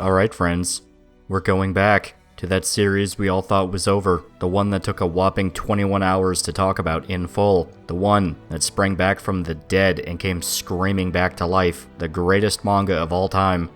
Alright friends, we're going back to that series we all thought was over, the one that took a whopping 21 hours to talk about in full, the one that sprang back from the dead and came screaming back to life, the greatest manga of all time,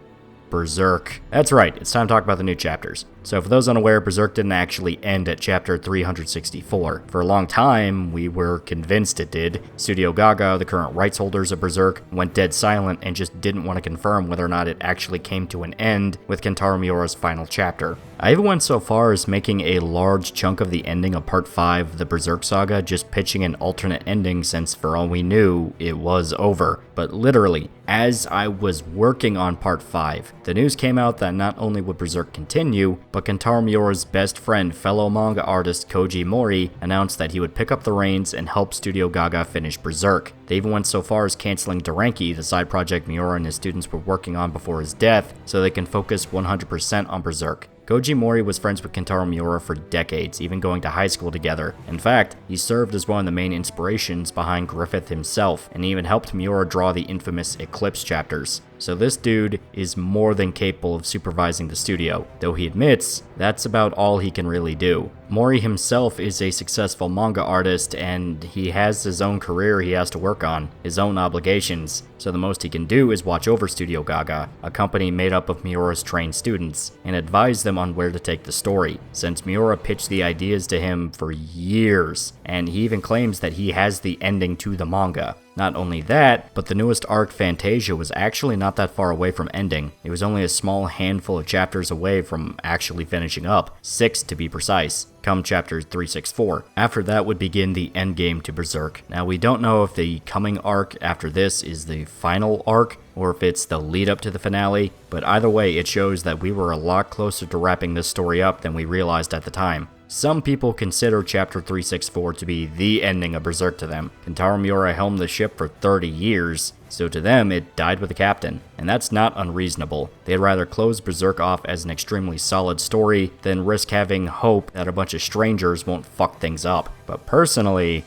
Berserk. That's right, it's time to talk about the new chapters. So for those unaware, Berserk didn't actually end at chapter 364. For a long time, we were convinced it did. Studio Gaga, the current rights holders of Berserk, went dead silent and just didn't want to confirm whether or not it actually came to an end with Qintarra Miura's final chapter. I even went so far as making a large chunk of the ending of part 5 of the Berserk Saga just pitching an alternate ending since for all we knew, it was over. But literally, as I was working on part 5, the news came out that not only would Berserk continue, but Qintarra Miura's best friend, fellow manga artist Koji Mori, announced that he would pick up the reins and help Studio Gaga finish Berserk. They even went so far as canceling Doranki, the side project Miura and his students were working on before his death, so they can focus 100% on Berserk. Koji Mori was friends with Qintarra Miura for decades, even going to high school together. In fact, he served as one of the main inspirations behind Griffith himself, and even helped Miura draw the infamous Eclipse chapters. So this dude is more than capable of supervising the studio, though he admits that's about all he can really do. Mori himself is a successful manga artist, and he has his own career he has to work on, his own obligations, so the most he can do is watch over Studio Gaga, a company made up of Miura's trained students, and advise them on where to take the story, since Miura pitched the ideas to him for years, and he even claims that he has the ending to the manga. Not only that, but the newest arc, Fantasia, was actually not that far away from ending. It was only a small handful of chapters away from actually finishing up, 6 to be precise, come chapter 364. After that would begin the endgame to Berserk. Now we don't know if the coming arc after this is the final arc, or if it's the lead up to the finale, but either way it shows that we were a lot closer to wrapping this story up than we realized at the time. Some people consider Chapter 364 to be the ending of Berserk to them. Qintarra Miura helmed the ship for 30 years, so to them it died with the captain, and that's not unreasonable. They'd rather close Berserk off as an extremely solid story than risk having hope that a bunch of strangers won't fuck things up. But personally,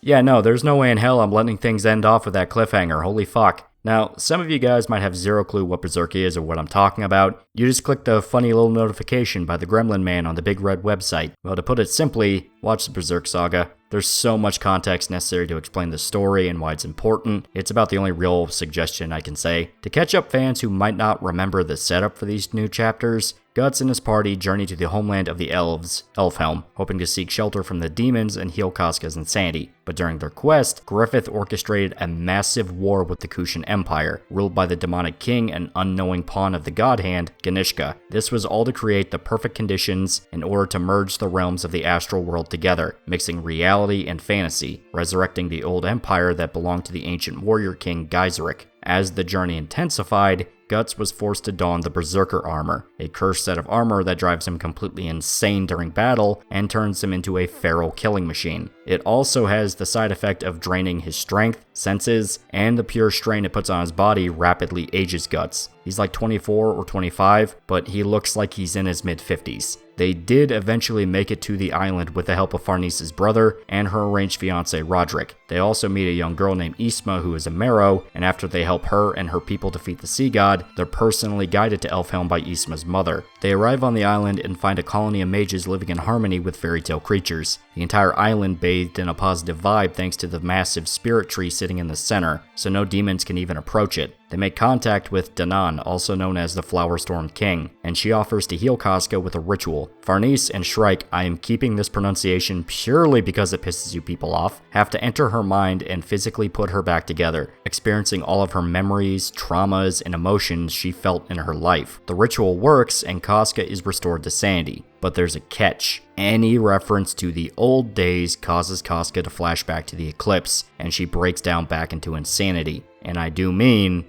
yeah, no, there's no way in hell I'm letting things end off with that cliffhanger, holy fuck. Now, some of you guys might have zero clue what Berserk is or what I'm talking about. You just click the funny little notification by the Gremlin Man on the Big Red website. Well, to put it simply, watch the Berserk Saga. There's so much context necessary to explain the story and why it's important. It's about the only real suggestion I can say. To catch up fans who might not remember the setup for these new chapters, Guts and his party journey to the homeland of the elves, Elfhelm, hoping to seek shelter from the demons and heal Casca's insanity. But during their quest, Griffith orchestrated a massive war with the Kushan Empire, ruled by the demonic king and unknowing pawn of the god hand, Ganishka. This was all to create the perfect conditions in order to merge the realms of the astral world together, mixing reality and fantasy, resurrecting the old empire that belonged to the ancient warrior king Geyserich. As the journey intensified, Guts was forced to don the Berserker armor, a cursed set of armor that drives him completely insane during battle and turns him into a feral killing machine. It also has the side effect of draining his strength, senses, and the pure strain it puts on his body rapidly ages Guts. He's like 24 or 25, but he looks like he's in his mid-50s. They did eventually make it to the island with the help of Farnice's brother and her arranged fiancé Roderick. They also meet a young girl named Isma who is a Marrow, and after they help her and her people defeat the sea god, they're personally guided to Elfhelm by Isma's mother. They arrive on the island and find a colony of mages living in harmony with fairy tale creatures. The entire island bathed in a positive vibe thanks to the massive spirit tree sitting in the center, so no demons can even approach it. They make contact with Danan, also known as the Flower Storm King, and she offers to heal Casca with a ritual. Farnice and Shrike, I am keeping this pronunciation purely because it pisses you people off, have to enter her mind and physically put her back together, experiencing all of her memories, traumas, and emotions she felt in her life. The ritual works and Casca is restored to sanity. But there's a catch. Any reference to the old days causes Casca to flash back to the eclipse, and she breaks down back into insanity. And I do mean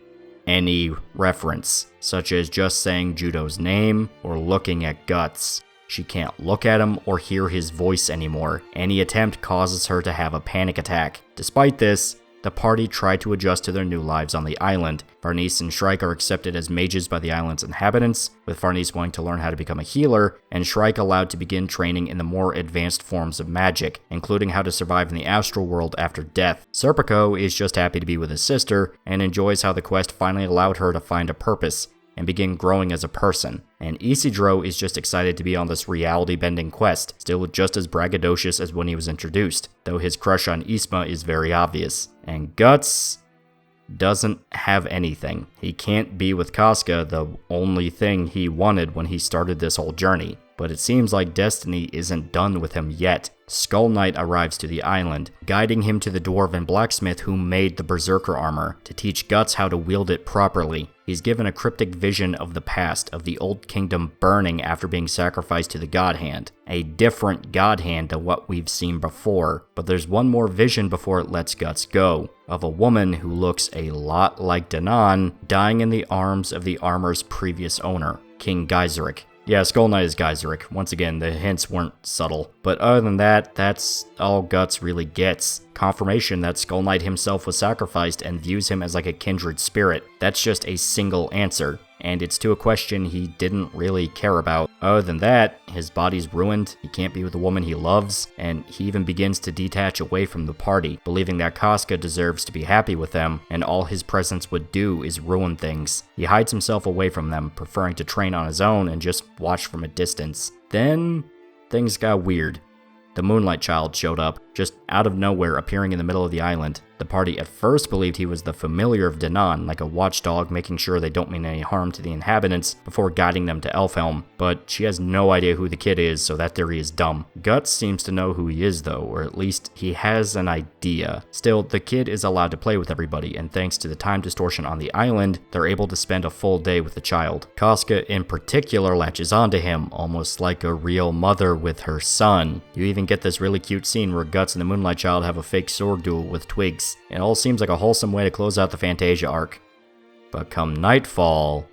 any reference, such as just saying Judo's name or looking at Guts. She can't look at him or hear his voice anymore. Any attempt causes her to have a panic attack. Despite this, the party try to adjust to their new lives on the island. Farnice and Shrike are accepted as mages by the island's inhabitants, with Farnice wanting to learn how to become a healer, and Shrike allowed to begin training in the more advanced forms of magic, including how to survive in the astral world after death. Serpico is just happy to be with his sister, and enjoys how the quest finally allowed her to find a purpose, and begin growing as a person. And Isidro is just excited to be on this reality-bending quest, still just as braggadocious as when he was introduced, though his crush on Isma is very obvious. And Guts doesn't have anything. He can't be with Casca, the only thing he wanted when he started this whole journey. But it seems like destiny isn't done with him yet. Skull Knight arrives to the island, guiding him to the dwarven blacksmith who made the Berserker armor, to teach Guts how to wield it properly. He's given a cryptic vision of the past, of the old kingdom burning after being sacrificed to the God Hand. A different God Hand than what we've seen before, but there's one more vision before it lets Guts go, of a woman who looks a lot like Danan, dying in the arms of the armor's previous owner, King Geiseric. Yeah, Skull Knight is Geiseric. Once again, the hints weren't subtle. But other than that, that's all Guts really gets. Confirmation that Skull Knight himself was sacrificed and views him as like a kindred spirit. That's just a single answer. And it's to a question he didn't really care about. Other than that, his body's ruined, he can't be with the woman he loves, and he even begins to detach away from the party, believing that Casca deserves to be happy with them, and all his presence would do is ruin things. He hides himself away from them, preferring to train on his own and just watch from a distance. Then, things got weird. The Moonlight Child showed up, just out of nowhere appearing in the middle of the island. The party at first believed he was the familiar of Danan, like a watchdog making sure they don't mean any harm to the inhabitants before guiding them to Elfhelm, but she has no idea who the kid is, so that theory is dumb. Guts seems to know who he is though, or at least he has an idea. Still, the kid is allowed to play with everybody, and thanks to the time distortion on the island, they're able to spend a full day with the child. Casca in particular latches onto him, almost like a real mother with her son. You even get this really cute scene where Guts and the Moonlight Child have a fake sword duel with twigs. It all seems like a wholesome way to close out the Fantasia arc. But come nightfall,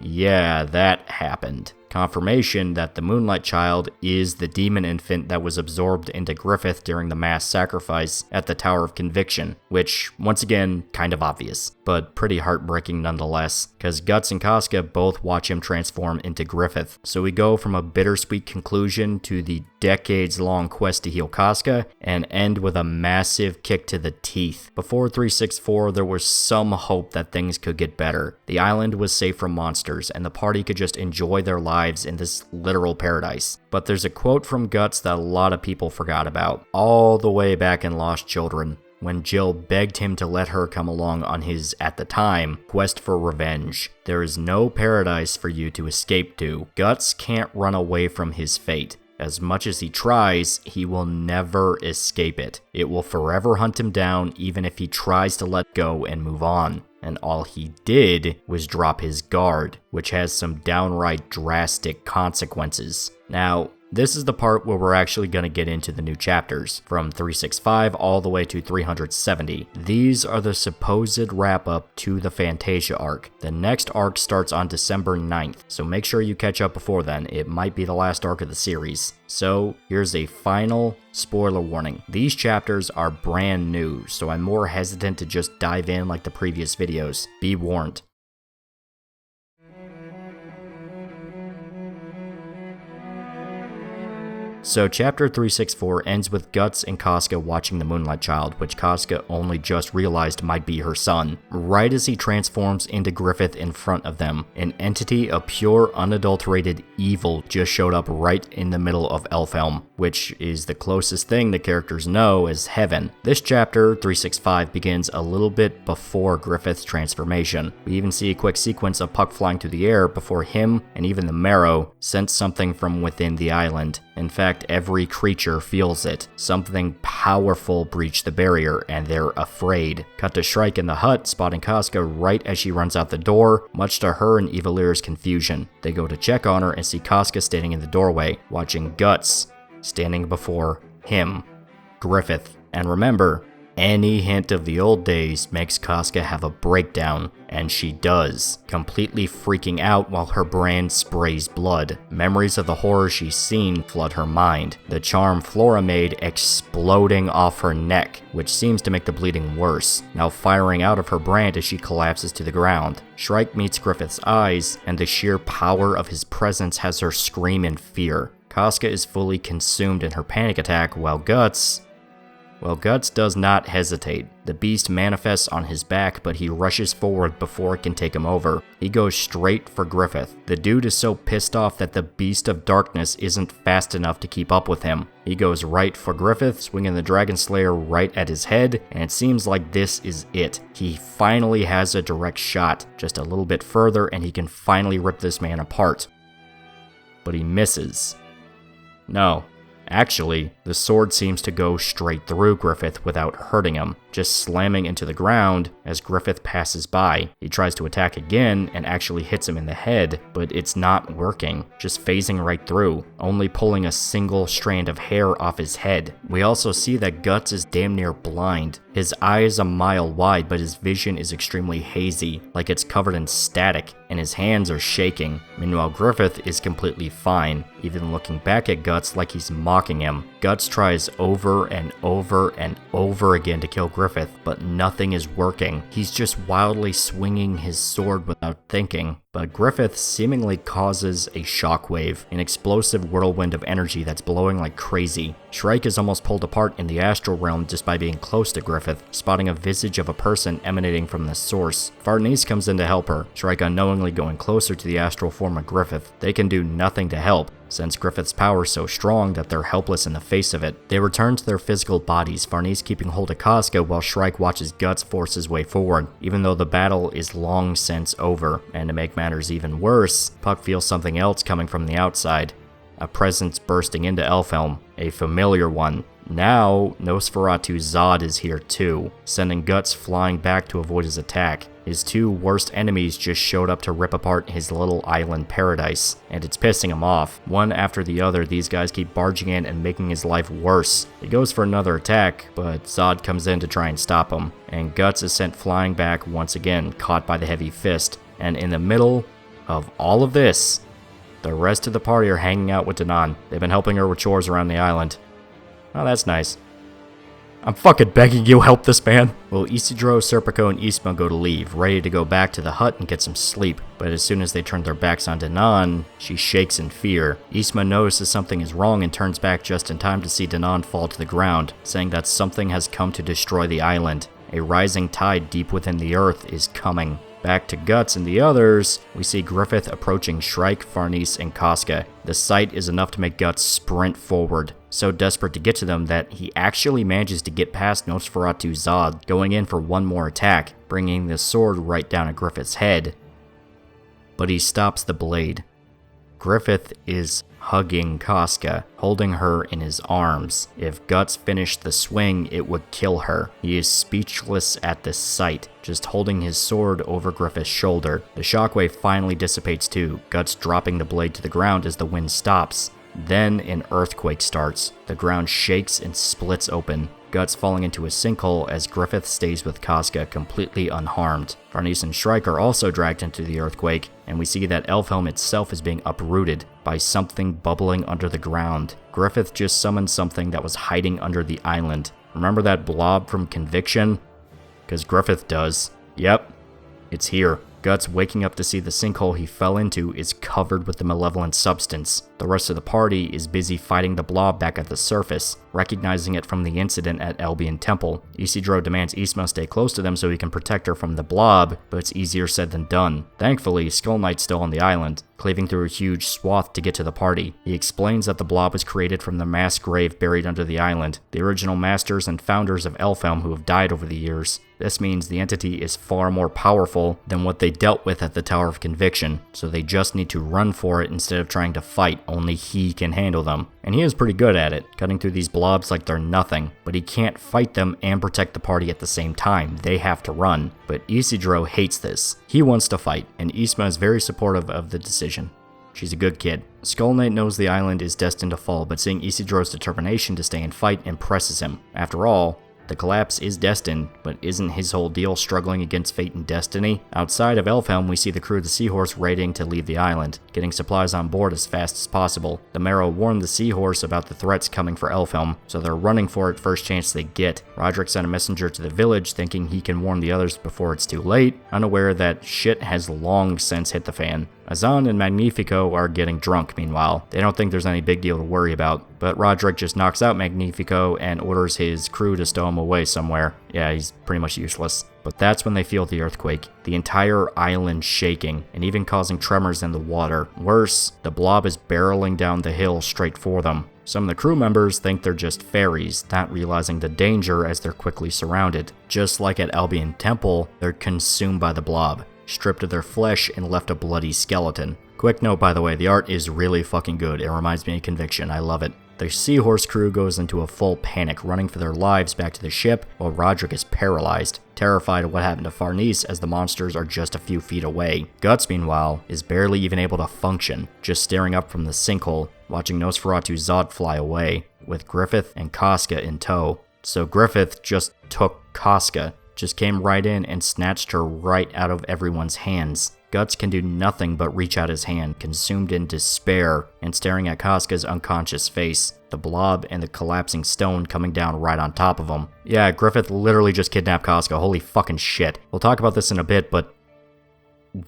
yeah, that happened. Confirmation that the Moonlight Child is the demon infant that was absorbed into Griffith during the mass sacrifice at the Tower of Conviction, which, once again, kind of obvious, but pretty heartbreaking nonetheless, because Guts and Casca both watch him transform into Griffith. So we go from a bittersweet conclusion to the decades-long quest to heal Casca, and end with a massive kick to the teeth. Before 364, there was some hope that things could get better. The island was safe from monsters, and the party could just enjoy their lives in this literal paradise. But there's a quote from Guts that a lot of people forgot about, all the way back in Lost Children, when Jill begged him to let her come along on his, at the time, quest for revenge. There is no paradise for you to escape to. Guts can't run away from his fate. As much as he tries, he will never escape it. It will forever hunt him down even if he tries to let go and move on. And all he did was drop his guard, which has some downright drastic consequences. Now, this is the part where we're actually going to get into the new chapters, from 365 all the way to 370. These are the supposed wrap-up to the Fantasia arc. The next arc starts on December 9th, so make sure you catch up before then. It might be the last arc of the series. So, here's a final spoiler warning. These chapters are brand new, so I'm more hesitant to just dive in like the previous videos. Be warned. So chapter 364 ends with Guts and Casca watching the Moonlight Child, which Casca only just realized might be her son. Right as he transforms into Griffith in front of them, an entity of pure unadulterated evil just showed up right in the middle of Elfhelm, which is the closest thing the characters know as heaven. This chapter, 365, begins a little bit before Griffith's transformation. We even see a quick sequence of Puck flying through the air before him and even the Marrow sense something from within the island. In fact, every creature feels it. Something powerful breached the barrier, and they're afraid. Cut to Shrike in the hut, spotting Casca right as she runs out the door, much to her and Evilir's confusion. They go to check on her and see Casca standing in the doorway, watching Guts standing before him, Griffith. And remember, any hint of the old days makes Casca have a breakdown, and she does, completely freaking out while her brand sprays blood. Memories of the horror she's seen flood her mind, the charm Flora made exploding off her neck, which seems to make the bleeding worse, now firing out of her brand as she collapses to the ground. Shrike meets Griffith's eyes, and the sheer power of his presence has her scream in fear. Casca is fully consumed in her panic attack, while Guts Well, Guts does not hesitate. The beast manifests on his back, but he rushes forward before it can take him over. He goes straight for Griffith. The dude is so pissed off that the Beast of Darkness isn't fast enough to keep up with him. He goes right for Griffith, swinging the Dragon Slayer right at his head, and it seems like this is it. He finally has a direct shot, just a little bit further, and he can finally rip this man apart. But he misses. No. Actually, the sword seems to go straight through Griffith without hurting him, just slamming into the ground as Griffith passes by. He tries to attack again and actually hits him in the head, but it's not working, just phasing right through, only pulling a single strand of hair off his head. We also see that Guts is damn near blind. His eye is a mile wide, but his vision is extremely hazy, like it's covered in static, and his hands are shaking. Meanwhile, Griffith is completely fine, even looking back at Guts like he's mocking him. Guts tries over and over and over again to kill Griffith, but nothing is working. He's just wildly swinging his sword without thinking. But Griffith seemingly causes a shockwave, an explosive whirlwind of energy that's blowing like crazy. Shrike is almost pulled apart in the astral realm just by being close to Griffith, spotting a visage of a person emanating from the source. Varnice comes in to help her, Shrike unknowingly going closer to the astral form of Griffith. They can do nothing to help, since Griffith's power is so strong that they're helpless in the face of it. They return to their physical bodies, Varnice keeping hold of Casca while Shrike watches Guts force his way forward, even though the battle is long since over. And to make matters even worse, Puck feels something else coming from the outside. A presence bursting into Elfhelm, a familiar one. Now, Nosferatu Zod is here too, sending Guts flying back to avoid his attack. His two worst enemies just showed up to rip apart his little island paradise, and it's pissing him off. One after the other, these guys keep barging in and making his life worse. He goes for another attack, but Zod comes in to try and stop him, and Guts is sent flying back once again, caught by the heavy fist. And in the middle of all of this, the rest of the party are hanging out with Danan. They've been helping her with chores around the island. Oh, that's nice. I'm fucking begging you, help this man. Well, Isidro, Serpico, and Isma go to leave, ready to go back to the hut and get some sleep. But as soon as they turn their backs on Danan, she shakes in fear. Isma notices something is wrong and turns back just in time to see Danan fall to the ground, saying that something has come to destroy the island. A rising tide deep within the earth is coming. Back to Guts and the others, we see Griffith approaching Shrike, Varnice, and Casca. The sight is enough to make Guts sprint forward, so desperate to get to them that he actually manages to get past Nosferatu Zod, going in for one more attack, bringing the sword right down at Griffith's head. But he stops the blade. Griffith is hugging Casca, holding her in his arms. If Guts finished the swing, it would kill her. He is speechless at this sight, just holding his sword over Griffith's shoulder. The shockwave finally dissipates too, Guts dropping the blade to the ground as the wind stops. Then an earthquake starts. The ground shakes and splits open, Guts falling into a sinkhole as Griffith stays with Casca completely unharmed. Varnice and Shrike are also dragged into the earthquake, and we see that Elfhelm itself is being uprooted by something bubbling under the ground. Griffith just summoned something that was hiding under the island. Remember that blob from Conviction? Because Griffith does. Yep, it's here. Guts, waking up to see the sinkhole he fell into, is covered with the malevolent substance. The rest of the party is busy fighting the blob back at the surface, recognizing it from the incident at Albion Temple. Isidro demands Isma stay close to them so he can protect her from the blob, but it's easier said than done. Thankfully, Skull Knight's still on the island, cleaving through a huge swath to get to the party. He explains that the blob was created from the mass grave buried under the island, the original masters and founders of Elfhelm who have died over the years. This means the entity is far more powerful than what they dealt with at the Tower of Conviction, so they just need to run for it instead of trying to fight. Only he can handle them. And he is pretty good at it, cutting through these blobs like they're nothing. But he can't fight them and protect the party at the same time. They have to run. But Isidro hates this. He wants to fight, and Isma is very supportive of the decision. She's a good kid. Skull Knight knows the island is destined to fall, but seeing Isidro's determination to stay and fight impresses him. After all, the collapse is destined, but isn't his whole deal struggling against fate and destiny? Outside of Elfhelm, we see the crew of the Seahorse readying to leave the island, getting supplies on board as fast as possible. The Marrow warned the Seahorse about the threats coming for Elfhelm, so they're running for it first chance they get. Roderick sent a messenger to the village, thinking he can warn the others before it's too late, unaware that shit has long since hit the fan. Azan and Magnifico are getting drunk meanwhile. They don't think there's any big deal to worry about, but Roderick just knocks out Magnifico and orders his crew to stow him away somewhere. Yeah, he's pretty much useless. But that's when they feel the earthquake, the entire island shaking, and even causing tremors in the water. Worse, the blob is barreling down the hill straight for them. Some of the crew members think they're just fairies, not realizing the danger as they're quickly surrounded. Just like at Albion Temple, they're consumed by the blob, stripped of their flesh and left a bloody skeleton. Quick note, by the way, the art is really fucking good. It reminds me of Conviction. I love it. The Seahorse crew goes into a full panic, running for their lives back to the ship, while Roderick is paralyzed, terrified of what happened to Farnese as the monsters are just a few feet away. Guts, meanwhile, is barely even able to function, just staring up from the sinkhole, watching Nosferatu Zod fly away, with Griffith and Casca in tow. So Griffith just took Casca, just came right in and snatched her right out of everyone's hands. Guts can do nothing but reach out his hand, consumed in despair, and staring at Casca's unconscious face, the blob and the collapsing stone coming down right on top of him. Yeah, Griffith literally just kidnapped Casca, holy fucking shit. We'll talk about this in a bit, but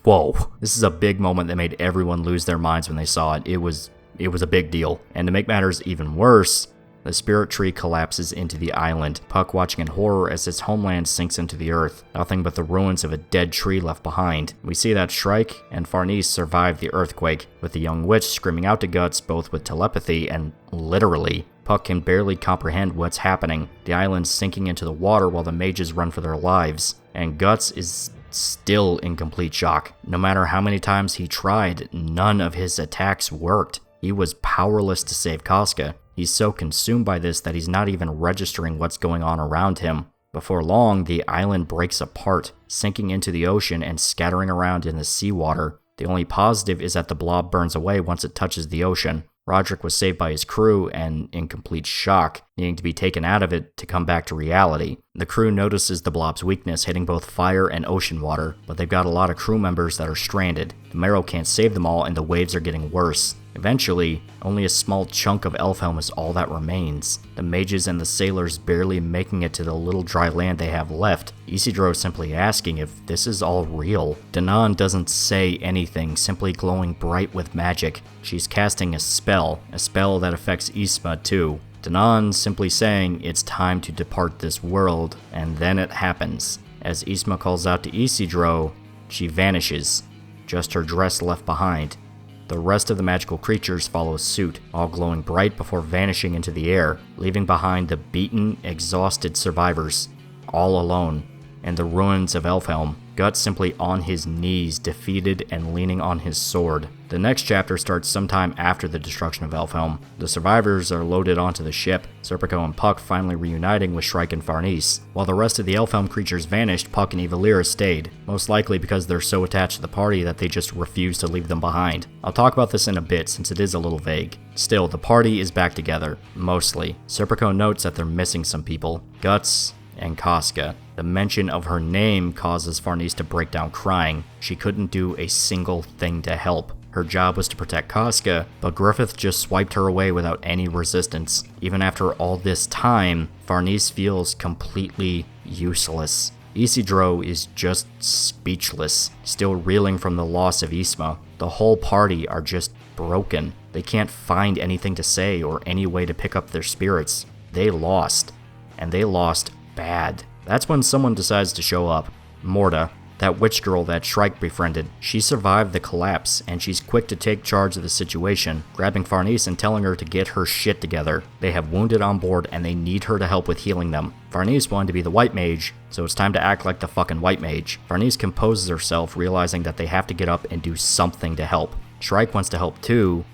whoa. This is a big moment that made everyone lose their minds when they saw it. It was a big deal. And to make matters even worse, the spirit tree collapses into the island, Puck watching in horror as its homeland sinks into the earth, nothing but the ruins of a dead tree left behind. We see that Shrike and Farnese survive the earthquake, with the young witch screaming out to Guts both with telepathy and literally. Puck can barely comprehend what's happening, the island sinking into the water while the mages run for their lives, and Guts is still in complete shock. No matter how many times he tried, none of his attacks worked. He was powerless to save Casca. He's so consumed by this that he's not even registering what's going on around him. Before long, the island breaks apart, sinking into the ocean and scattering around in the seawater. The only positive is that the blob burns away once it touches the ocean. Roderick was saved by his crew and in complete shock, needing to be taken out of it to come back to reality. The crew notices the blob's weakness hitting both fire and ocean water, but they've got a lot of crew members that are stranded. The Marrow can't save them all and the waves are getting worse. Eventually, only a small chunk of Elfhelm is all that remains, the mages and the sailors barely making it to the little dry land they have left, Isidro simply asking if this is all real. Danan doesn't say anything, simply glowing bright with magic. She's casting a spell that affects Isma too. Danan simply saying it's time to depart this world, and then it happens. As Isma calls out to Isidro, she vanishes, just her dress left behind. The rest of the magical creatures follow suit, all glowing bright before vanishing into the air, leaving behind the beaten, exhausted survivors, all alone, and the ruins of Elfhelm. Guts simply on his knees, defeated and leaning on his sword. The next chapter starts sometime after the destruction of Elfhelm. The survivors are loaded onto the ship, Serpico and Puck finally reuniting with Shrike and Farnese. While the rest of the Elfhelm creatures vanished, Puck and Evalira stayed, most likely because they're so attached to the party that they just refuse to leave them behind. I'll talk about this in a bit since it is a little vague. Still, the party is back together, mostly. Serpico notes that they're missing some people, Guts and Casca. The mention of her name causes Farnese to break down crying. She couldn't do a single thing to help. Her job was to protect Casca, but Griffith just swiped her away without any resistance. Even after all this time, Farnese feels completely useless. Isidro is just speechless, still reeling from the loss of Isma. The whole party are just broken. They can't find anything to say or any way to pick up their spirits. They lost, and they lost bad. That's when someone decides to show up. Morta, that witch girl that Shrike befriended. She survived the collapse, and she's quick to take charge of the situation, grabbing Farnese and telling her to get her shit together. They have wounded on board, and they need her to help with healing them. Farnese wanted to be the white mage, so it's time to act like the fucking white mage. Farnese composes herself, realizing that they have to get up and do something to help. Shrike wants to help too,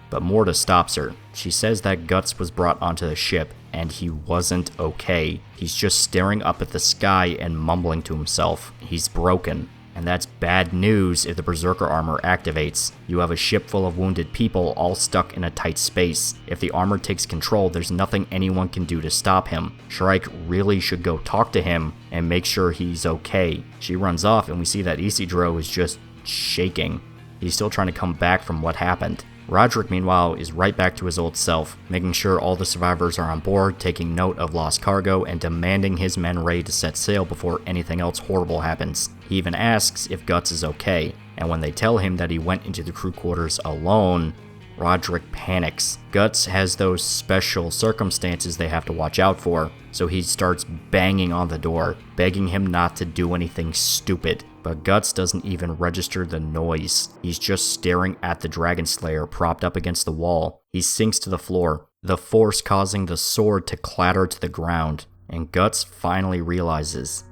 but Morta stops her. She says that Guts was brought onto the ship, and he wasn't okay. He's just staring up at the sky and mumbling to himself. He's broken, and that's bad news if the Berserker armor activates. You have a ship full of wounded people all stuck in a tight space. If the armor takes control, there's nothing anyone can do to stop him. Shrike really should go talk to him and make sure he's okay. She runs off, and we see that Isidro is just shaking. He's still trying to come back from what happened. Roderick, meanwhile, is right back to his old self, making sure all the survivors are on board, taking note of lost cargo, and demanding his men ready to set sail before anything else horrible happens. He even asks if Guts is okay, and when they tell him that he went into the crew quarters alone, Roderick panics. Guts has those special circumstances they have to watch out for, so he starts banging on the door, begging him not to do anything stupid. But Guts doesn't even register the noise. He's just staring at the Dragon Slayer propped up against the wall. He sinks to the floor, the force causing the sword to clatter to the ground. And Guts finally realizes,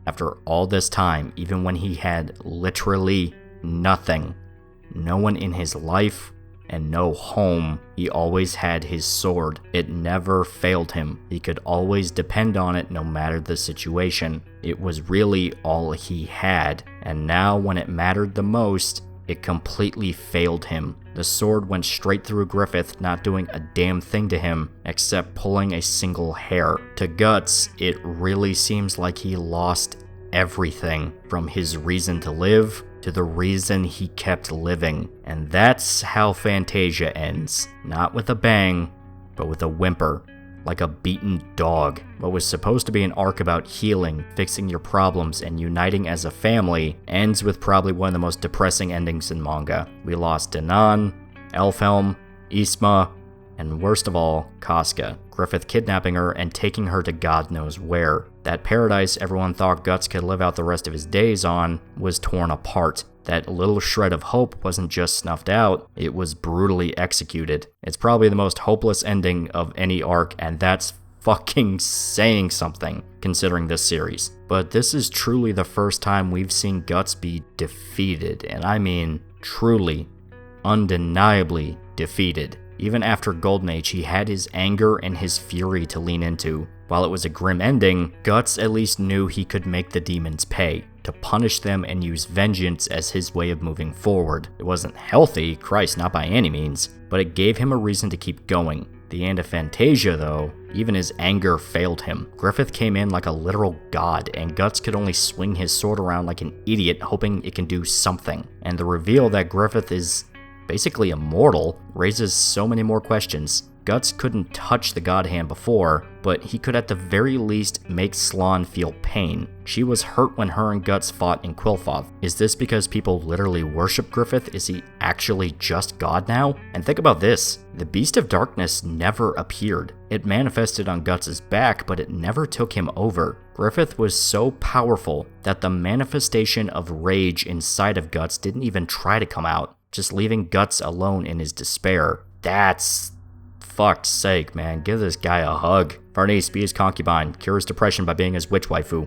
after all this time, even when he had literally nothing, no one in his life, and no home, he always had his sword. It never failed him. He could always depend on it no matter the situation. It was really all he had, and now when it mattered the most, it completely failed him. The sword went straight through Griffith, not doing a damn thing to him, except pulling a single hair. To Guts, it really seems like he lost everything, from his reason to live to the reason he kept living. And that's how Fantasia ends. Not with a bang, but with a whimper, like a beaten dog. What was supposed to be an arc about healing, fixing your problems, and uniting as a family, ends with probably one of the most depressing endings in manga. We lost Danan, Elfhelm, Ysma, and worst of all, Casca. Griffith kidnapping her and taking her to God knows where. That paradise everyone thought Guts could live out the rest of his days on was torn apart. That little shred of hope wasn't just snuffed out, it was brutally executed. It's probably the most hopeless ending of any arc, and that's fucking saying something, considering this series. But this is truly the first time we've seen Guts be defeated, and I mean truly, undeniably defeated. Even after Golden Age, he had his anger and his fury to lean into. While it was a grim ending, Guts at least knew he could make the demons pay, to punish them and use vengeance as his way of moving forward. It wasn't healthy, Christ, not by any means, but it gave him a reason to keep going. The end of Fantasia, though, even his anger failed him. Griffith came in like a literal god, and Guts could only swing his sword around like an idiot, hoping it can do something. And the reveal that Griffith is basically immortal raises so many more questions. Guts couldn't touch the god hand before, but he could at the very least make Slann feel pain. She was hurt when her and Guts fought in Qil'Thath. Is this because people literally worship Griffith? Is he actually just god now? And think about this, the Beast of Darkness never appeared. It manifested on Guts' back, but it never took him over. Griffith was so powerful that the manifestation of rage inside of Guts didn't even try to come out, just leaving Guts alone in his despair. That's fuck's sake, man. Give this guy a hug. Farnese, be his concubine. Cure his depression by being his witch waifu.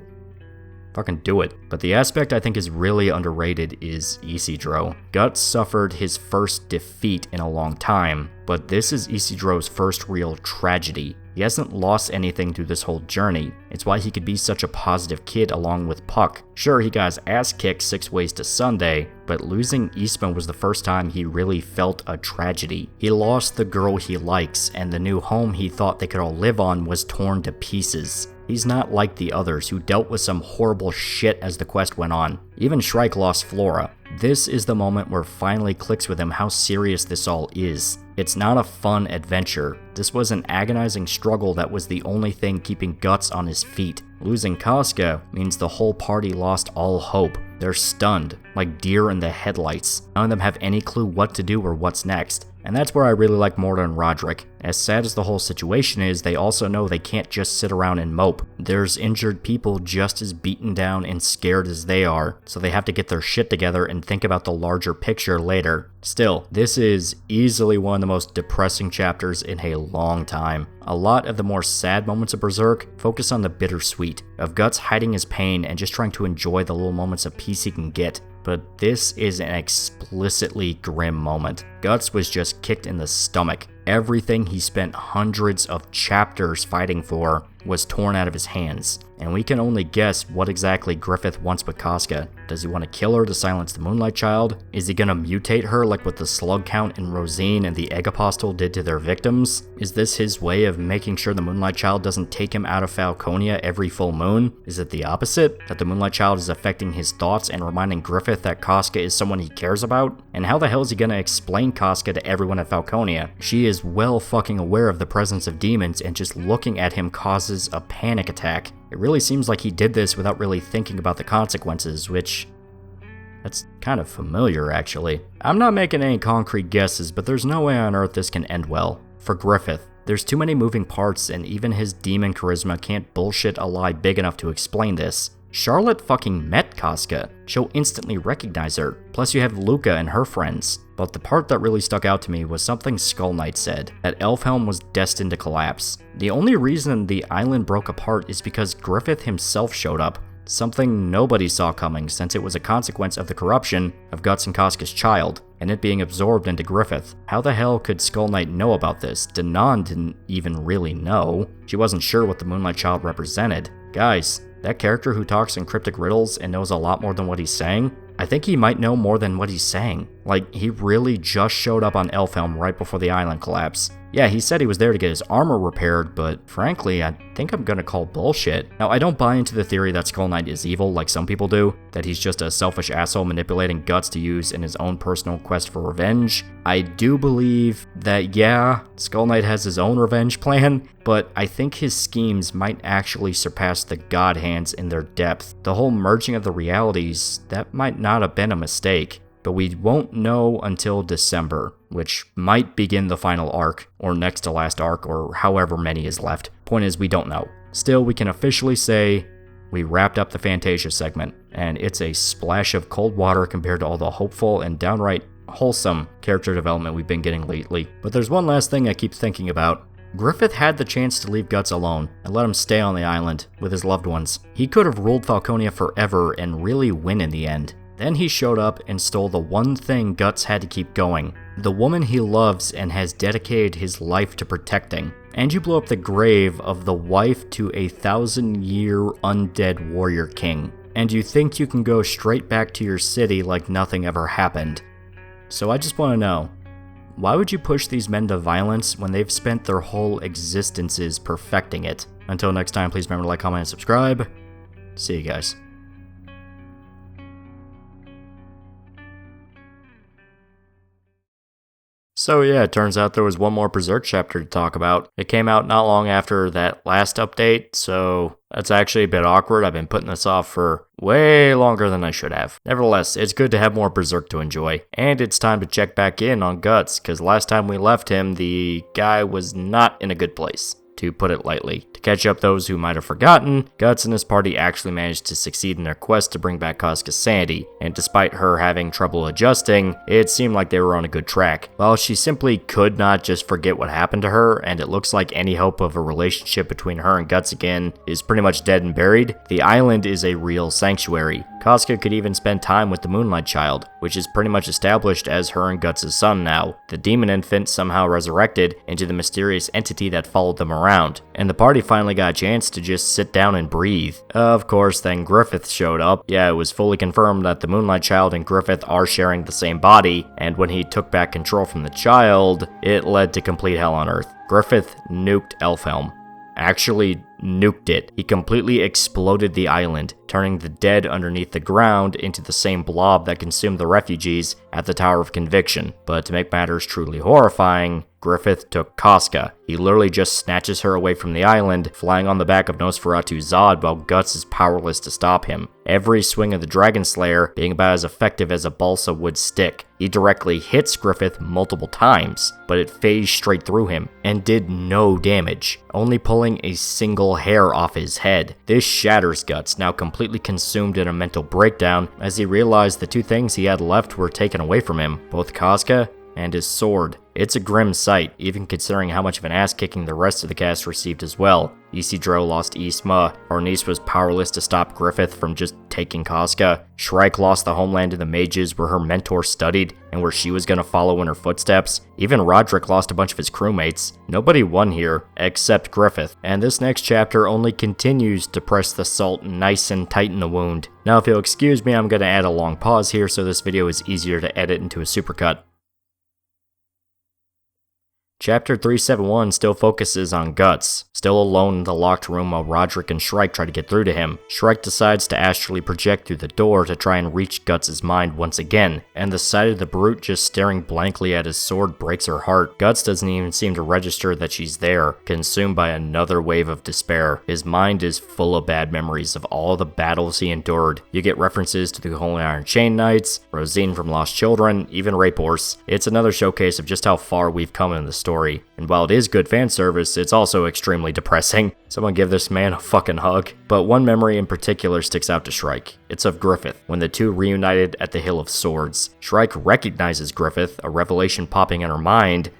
Fucking do it. But the aspect I think is really underrated is Isidro. Guts suffered his first defeat in a long time, but this is Isidro's first real tragedy. He hasn't lost anything through this whole journey. It's why he could be such a positive kid along with Puck. Sure, he got his ass kicked 6 ways to Sunday, but losing Ysma was the first time he really felt a tragedy. He lost the girl he likes, and the new home he thought they could all live on was torn to pieces. He's not like the others who dealt with some horrible shit as the quest went on. Even Shrike lost Flora. This is the moment where it finally clicks with him how serious this all is. It's not a fun adventure. This was an agonizing struggle that was the only thing keeping Guts on his feet. Losing Casca means the whole party lost all hope. They're stunned, like deer in the headlights. None of them have any clue what to do or what's next. And that's where I really like Morta and Roderick. As sad as the whole situation is, they also know they can't just sit around and mope. There's injured people just as beaten down and scared as they are, so they have to get their shit together and think about the larger picture later. Still, this is easily one of the most depressing chapters in a long time. A lot of the more sad moments of Berserk focus on the bittersweet, of Guts hiding his pain and just trying to enjoy the little moments of peace he can get. But this is an explicitly grim moment. Guts was just kicked in the stomach. Everything he spent hundreds of chapters fighting for was torn out of his hands, and we can only guess what exactly Griffith wants with Casca. Does he want to kill her to silence the Moonlight Child? Is he gonna mutate her like what the Slug Count and Rosine and the Egg Apostle did to their victims? Is this his way of making sure the Moonlight Child doesn't take him out of Falconia every full moon? Is it the opposite? That the Moonlight Child is affecting his thoughts and reminding Griffith that Casca is someone he cares about? And how the hell is he gonna explain Casca to everyone at Falconia? She is well fucking aware of the presence of demons, and just looking at him causes a panic attack. It really seems like he did this without really thinking about the consequences, which That's kind of familiar, actually. I'm not making any concrete guesses, but there's no way on earth this can end well. For Griffith, there's too many moving parts, and even his demon charisma can't bullshit a lie big enough to explain this. Charlotte fucking met Casca. She'll instantly recognize her. Plus you have Luca and her friends. But the part that really stuck out to me was something Skull Knight said, that Elfhelm was destined to collapse. The only reason the island broke apart is because Griffith himself showed up. Something nobody saw coming, since it was a consequence of the corruption of Guts and Casca's child, and it being absorbed into Griffith. How the hell could Skull Knight know about this? Danan didn't even really know. She wasn't sure what the Moonlight Child represented. Guys, that character who talks in cryptic riddles and knows a lot more than what he's saying, I think he might know more than what he's saying. Like, he really just showed up on Elfhelm right before the island collapse. Yeah, he said he was there to get his armor repaired, but frankly, I think I'm gonna call bullshit. Now, I don't buy into the theory that Skull Knight is evil like some people do, that he's just a selfish asshole manipulating Guts to use in his own personal quest for revenge. I do believe that, yeah, Skull Knight has his own revenge plan, but I think his schemes might actually surpass the God Hands in their depth. The whole merging of the realities, that might not have been a mistake. But we won't know until December, which might begin the final arc, or next to last arc, or however many is left. Point is, we don't know. Still, we can officially say we wrapped up the Fantasia segment, and it's a splash of cold water compared to all the hopeful and downright wholesome character development we've been getting lately. But there's one last thing I keep thinking about. Griffith had the chance to leave Guts alone and let him stay on the island with his loved ones. He could have ruled Falconia forever and really win in the end. Then he showed up and stole the one thing Guts had to keep going, the woman he loves and has dedicated his life to protecting. And you blew up the grave of the wife to a 1,000-year undead warrior king. And you think you can go straight back to your city like nothing ever happened. So I just want to know, why would you push these men to violence when they've spent their whole existences perfecting it? Until next time, please remember to like, comment, and subscribe. See you guys. So yeah, it turns out there was one more Berserk chapter to talk about. It came out not long after that last update, so that's actually a bit awkward. I've been putting this off for way longer than I should have. Nevertheless, it's good to have more Berserk to enjoy. And it's time to check back in on Guts, because last time we left him, the guy was not in a good place, to put it lightly. To catch up those who might have forgotten, Guts and his party actually managed to succeed in their quest to bring back Casca's sanity, and despite her having trouble adjusting, it seemed like they were on a good track. While she simply could not just forget what happened to her, and it looks like any hope of a relationship between her and Guts again is pretty much dead and buried, the island is a real sanctuary. Casca could even spend time with the Moonlight Child, which is pretty much established as her and Guts' son now. The demon infant somehow resurrected into the mysterious entity that followed them around, and the party finally got a chance to just sit down and breathe. Of course, then Griffith showed up. Yeah, it was fully confirmed that the Moonlight Child and Griffith are sharing the same body, and when he took back control from the child, it led to complete hell on Earth. Griffith nuked Elfhelm. Actually nuked it. He completely exploded the island, turning the dead underneath the ground into the same blob that consumed the refugees at the Tower of Conviction. But to make matters truly horrifying, Griffith took Casca. He literally just snatches her away from the island, flying on the back of Nosferatu's Zod while Guts is powerless to stop him. Every swing of the Dragon Slayer being about as effective as a balsa wood stick. He directly hits Griffith multiple times, but it phased straight through him and did no damage, only pulling a single hair off his head. This shatters Guts, now completely consumed in a mental breakdown as he realized the two things he had left were taken away from him, both Casca and his sword. It's a grim sight, even considering how much of an ass-kicking the rest of the cast received as well. Isidro lost Isma, Ornice was powerless to stop Griffith from just taking Casca, Shrike lost the homeland of the mages where her mentor studied and where she was gonna follow in her footsteps. Even Roderick lost a bunch of his crewmates. Nobody won here, except Griffith, and this next chapter only continues to press the salt nice and tight in the wound. Now if you'll excuse me, I'm gonna add a long pause here so this video is easier to edit into a supercut. Chapter 371 still focuses on Guts, still alone in the locked room while Roderick and Shrike try to get through to him. Shrike decides to astrally project through the door to try and reach Guts' mind once again, and the sight of the brute just staring blankly at his sword breaks her heart. Guts doesn't even seem to register that she's there, consumed by another wave of despair. His mind is full of bad memories of all the battles he endured. You get references to the Holy Iron Chain Knights, Rosine from Lost Children, even Rape Horse. It's another showcase of just how far we've come in the story. And while it is good fan service, it's also extremely depressing. Someone give this man a fucking hug. But one memory in particular sticks out to Shrike. It's of Griffith, when the two reunited at the Hill of Swords. Shrike recognizes Griffith, a revelation popping in her mind,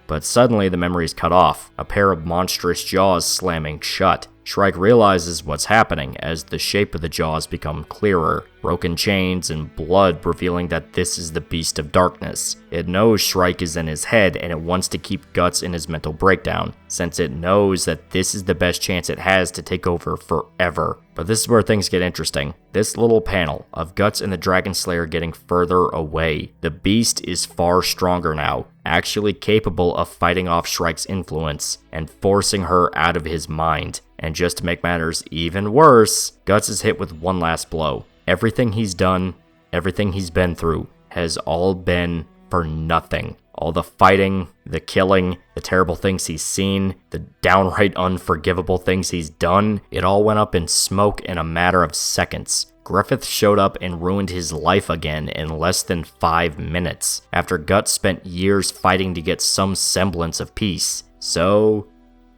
but suddenly the memory is cut off, a pair of monstrous jaws slamming shut. Shrike realizes what's happening as the shape of the jaws become clearer, broken chains and blood revealing that this is the Beast of Darkness. It knows Shrike is in his head and it wants to keep Guts in his mental breakdown, since it knows that this is the best chance it has to take over forever. But this is where things get interesting. This little panel of Guts and the Dragon Slayer getting further away. The Beast is far stronger now, actually capable of fighting off Shrike's influence and forcing her out of his mind. And just to make matters even worse, Guts is hit with one last blow. Everything he's done, everything he's been through, has all been for nothing. All the fighting, the killing, the terrible things he's seen, the downright unforgivable things he's done, it all went up in smoke in a matter of seconds. Griffith showed up and ruined his life again in less than 5 minutes, after Guts spent years fighting to get some semblance of peace. So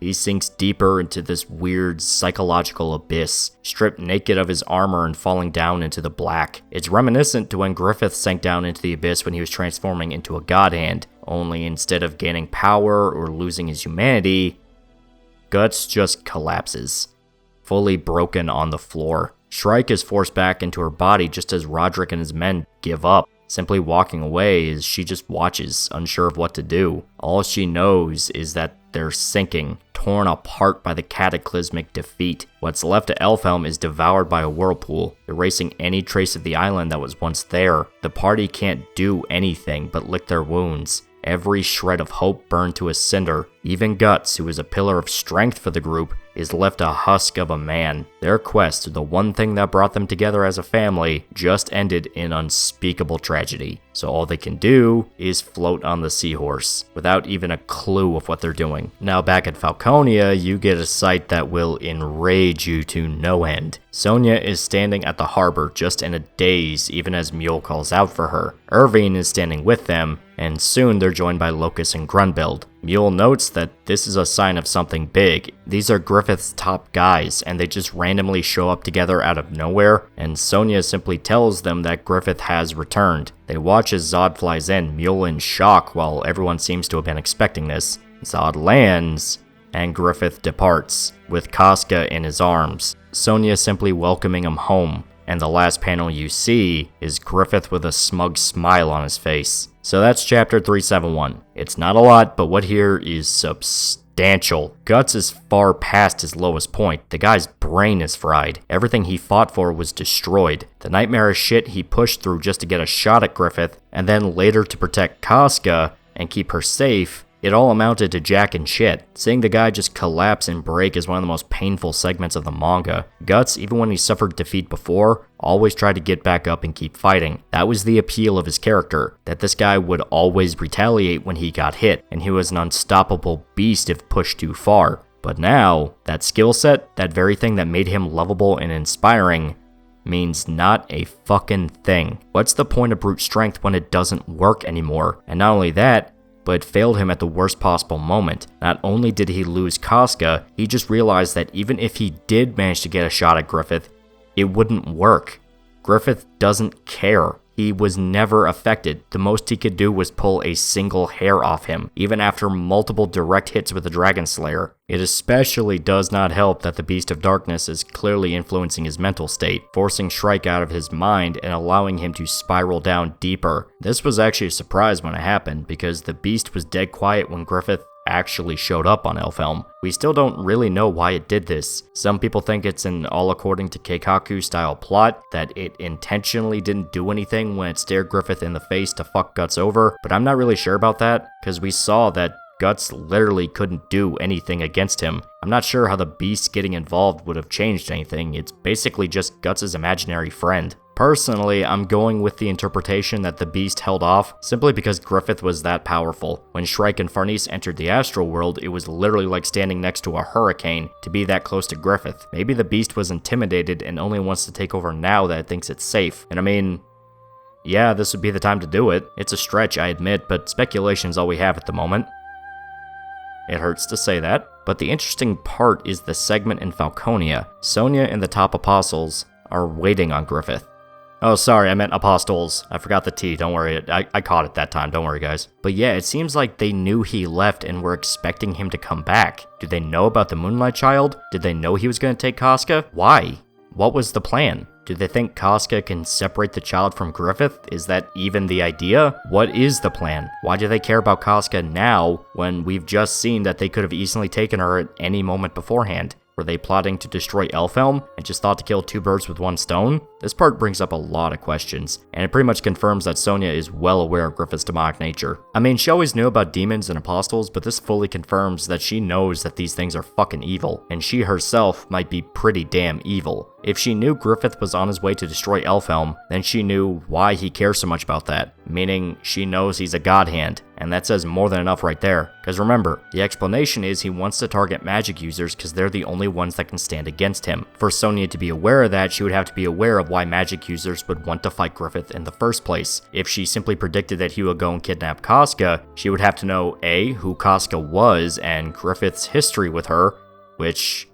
he sinks deeper into this weird psychological abyss, stripped naked of his armor and falling down into the black. It's reminiscent to when Griffith sank down into the abyss when he was transforming into a god hand, only instead of gaining power or losing his humanity, Guts just collapses, fully broken on the floor. Shrike is forced back into her body just as Roderick and his men give up, simply walking away as she just watches, unsure of what to do. All she knows is that they're sinking, torn apart by the cataclysmic defeat. What's left of Elfhelm is devoured by a whirlpool, erasing any trace of the island that was once there. The party can't do anything but lick their wounds. Every shred of hope burned to a cinder. Even Guts, who is a pillar of strength for the group, is left a husk of a man. Their quest, the one thing that brought them together as a family, just ended in unspeakable tragedy. So all they can do is float on the seahorse, without even a clue of what they're doing. Now back at Falconia, you get a sight that will enrage you to no end. Sonia is standing at the harbor just in a daze even as Mule calls out for her. Irving is standing with them, and soon they're joined by Locust and Grunbild. Mule notes that this is a sign of something big. These are Griffith's top guys, and they just randomly show up together out of nowhere, and Sonia simply tells them that Griffith has returned. They watch as Zod flies in, Mule in shock while everyone seems to have been expecting this. Zod lands, and Griffith departs, with Casca in his arms. Sonia simply welcoming him home, and the last panel you see is Griffith with a smug smile on his face. So that's chapter 371. It's not a lot, but what here is substantial. Guts is far past his lowest point. The guy's brain is fried. Everything he fought for was destroyed. The nightmarish shit he pushed through just to get a shot at Griffith, and then later to protect Casca and keep her safe, it all amounted to jack and shit. Seeing the guy just collapse and break is one of the most painful segments of the manga. Guts, even when he suffered defeat before, always tried to get back up and keep fighting. That was the appeal of his character, that this guy would always retaliate when he got hit, and he was an unstoppable beast if pushed too far. But now, that skill set, that very thing that made him lovable and inspiring, means not a fucking thing. What's the point of brute strength when it doesn't work anymore? And not only that, but it failed him at the worst possible moment. Not only did he lose Casca, he just realized that even if he did manage to get a shot at Griffith, it wouldn't work. Griffith doesn't care. He was never affected. The most he could do was pull a single hair off him, even after multiple direct hits with the Dragon Slayer. It especially does not help that the Beast of Darkness is clearly influencing his mental state, forcing Shrike out of his mind and allowing him to spiral down deeper. This was actually a surprise when it happened, because the Beast was dead quiet when Griffith actually showed up on Elfhelm. We still don't really know why it did this. Some people think it's an all according to Keikaku style plot, that it intentionally didn't do anything when it stared Griffith in the face to fuck Guts over, but I'm not really sure about that, because we saw that Guts literally couldn't do anything against him. I'm not sure how the Beast getting involved would have changed anything. It's basically just Guts' imaginary friend. Personally, I'm going with the interpretation that the Beast held off simply because Griffith was that powerful. When Shrike and Farnese entered the astral world, it was literally like standing next to a hurricane to be that close to Griffith. Maybe the Beast was intimidated and only wants to take over now that it thinks it's safe. And I mean, yeah, this would be the time to do it. It's a stretch, I admit, but speculation's all we have at the moment. It hurts to say that, but the interesting part is the segment in Falconia. Sonya and the top apostles are waiting on Griffith. Oh, sorry, I meant apostles. I forgot the T, don't worry. I caught it that time, don't worry, guys. But yeah, it seems like they knew he left and were expecting him to come back. Do they know about the Moonlight Child? Did they know he was going to take Casca? Why? What was the plan? Do they think Casca can separate the child from Griffith? Is that even the idea? What is the plan? Why do they care about Casca now when we've just seen that they could have easily taken her at any moment beforehand? Were they plotting to destroy Elfhelm and just thought to kill two birds with one stone? This part brings up a lot of questions, and it pretty much confirms that Sonya is well aware of Griffith's demonic nature. I mean, she always knew about demons and apostles, but this fully confirms that she knows that these things are fucking evil, and she herself might be pretty damn evil. If she knew Griffith was on his way to destroy Elfhelm, then she knew why he cares so much about that, meaning she knows he's a god hand, and that says more than enough right there. Because remember, the explanation is he wants to target magic users because they're the only ones that can stand against him. For Sonya to be aware of that, she would have to be aware of why magic users would want to fight Griffith in the first place. If she simply predicted that he would go and kidnap Casca, she would have to know A, who Casca was and Griffith's history with her, which,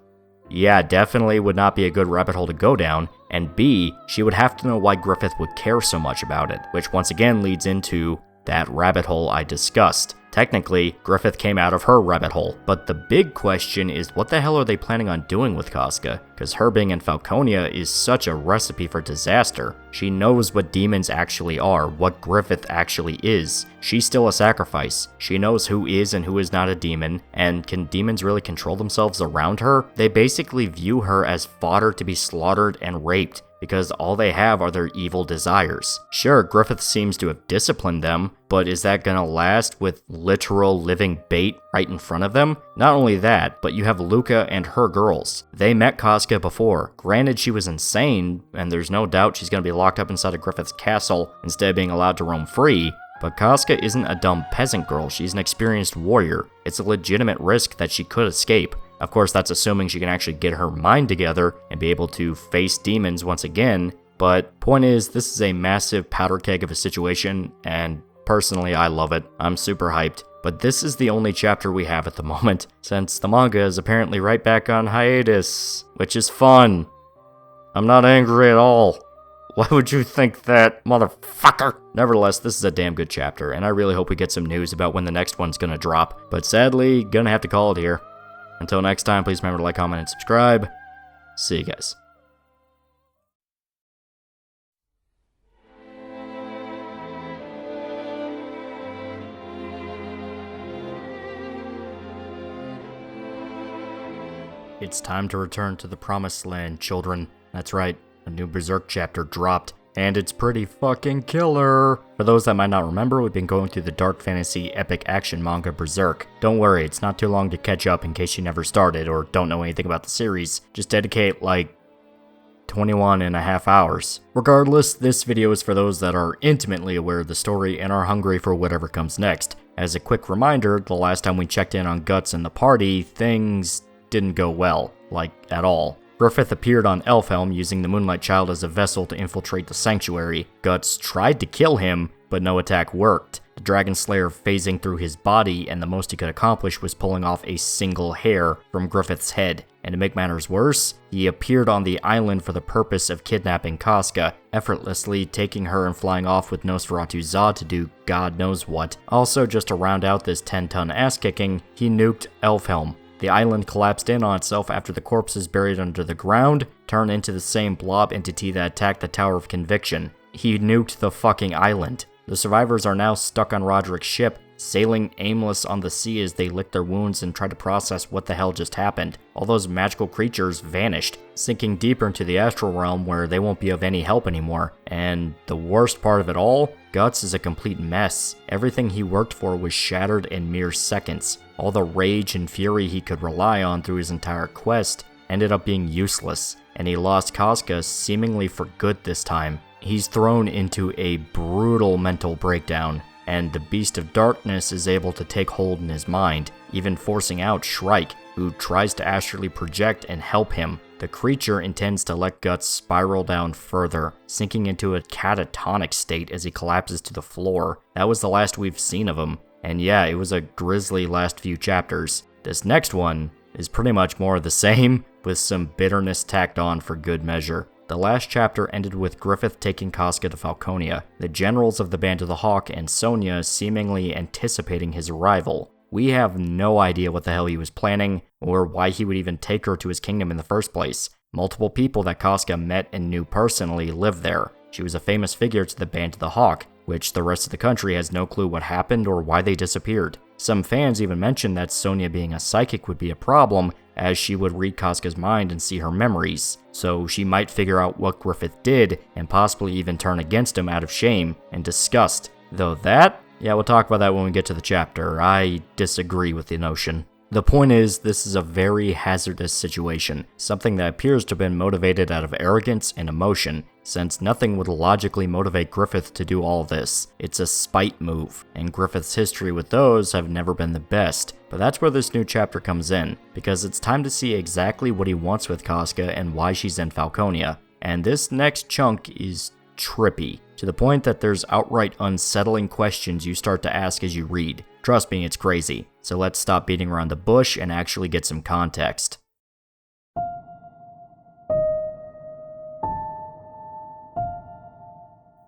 yeah, definitely would not be a good rabbit hole to go down, and B, she would have to know why Griffith would care so much about it, which once again leads into that rabbit hole I discussed. Technically, Griffith came out of her rabbit hole, but the big question is what the hell are they planning on doing with Casca? Because her being in Falconia is such a recipe for disaster. She knows what demons actually are, what Griffith actually is. She's still a sacrifice. She knows who is and who is not a demon, and can demons really control themselves around her? They basically view her as fodder to be slaughtered and raped, because all they have are their evil desires. Sure, Griffith seems to have disciplined them, but is that gonna last with literal living bait right in front of them? Not only that, but you have Luca and her girls. They met Casca before. Granted, she was insane, and there's no doubt she's gonna be locked up inside of Griffith's castle instead of being allowed to roam free, but Casca isn't a dumb peasant girl, she's an experienced warrior. It's a legitimate risk that she could escape. Of course, that's assuming she can actually get her mind together and be able to face demons once again, but point is, this is a massive powder keg of a situation, and personally, I love it. I'm super hyped. But this is the only chapter we have at the moment, since the manga is apparently right back on hiatus, which is fun. I'm not angry at all. Why would you think that, motherfucker? Nevertheless, this is a damn good chapter, and I really hope we get some news about when the next one's gonna drop, but sadly, gonna have to call it here. Until next time, please remember to like, comment, and subscribe. See you guys. It's time to return to the Promised Land, children. That's right, a new Berserk chapter dropped, and it's pretty fucking killer! For those that might not remember, we've been going through the dark fantasy epic action manga Berserk. Don't worry, it's not too long to catch up in case you never started or don't know anything about the series. Just dedicate, like, 21 and a half hours. Regardless, this video is for those that are intimately aware of the story and are hungry for whatever comes next. As a quick reminder, the last time we checked in on Guts and the party, things didn't go well, like, at all. Griffith appeared on Elfhelm using the Moonlight Child as a vessel to infiltrate the sanctuary. Guts tried to kill him, but no attack worked. The Dragon Slayer phasing through his body, and the most he could accomplish was pulling off a single hair from Griffith's head. And to make matters worse, he appeared on the island for the purpose of kidnapping Casca, effortlessly taking her and flying off with Nosferatu Zod to do God knows what. Also, just to round out this 10-ton ass-kicking, he nuked Elfhelm. The island collapsed in on itself after the corpses buried under the ground turned into the same blob entity that attacked the Tower of Conviction. He nuked the fucking island. The survivors are now stuck on Roderick's ship, sailing aimless on the sea as they lick their wounds and try to process what the hell just happened. All those magical creatures vanished, sinking deeper into the astral realm where they won't be of any help anymore. And the worst part of it all, Guts is a complete mess. Everything he worked for was shattered in mere seconds. All the rage and fury he could rely on through his entire quest ended up being useless, and he lost Casca seemingly for good this time. He's thrown into a brutal mental breakdown, and the Beast of Darkness is able to take hold in his mind, even forcing out Shrike, who tries to astrally project and help him. The creature intends to let Guts spiral down further, sinking into a catatonic state as he collapses to the floor. That was the last we've seen of him, and yeah, it was a grisly last few chapters. This next one is pretty much more of the same, with some bitterness tacked on for good measure. The last chapter ended with Griffith taking Casca to Falconia, the generals of the Band of the Hawk and Sonia seemingly anticipating his arrival. We have no idea what the hell he was planning, or why he would even take her to his kingdom in the first place. Multiple people that Casca met and knew personally live there. She was a famous figure to the Band of the Hawk, which the rest of the country has no clue what happened or why they disappeared. Some fans even mentioned that Sonia being a psychic would be a problem, as she would read Casca's mind and see her memories, so she might figure out what Griffith did and possibly even turn against him out of shame and disgust. Though that, yeah, we'll talk about that when we get to the chapter. I disagree with the notion. The point is, this is a very hazardous situation, something that appears to have been motivated out of arrogance and emotion, since nothing would logically motivate Griffith to do all this. It's a spite move, and Griffith's history with those have never been the best. But that's where this new chapter comes in, because it's time to see exactly what he wants with Casca and why she's in Falconia. And this next chunk is trippy, to the point that there's outright unsettling questions you start to ask as you read. Trust me, it's crazy. So let's stop beating around the bush and actually get some context.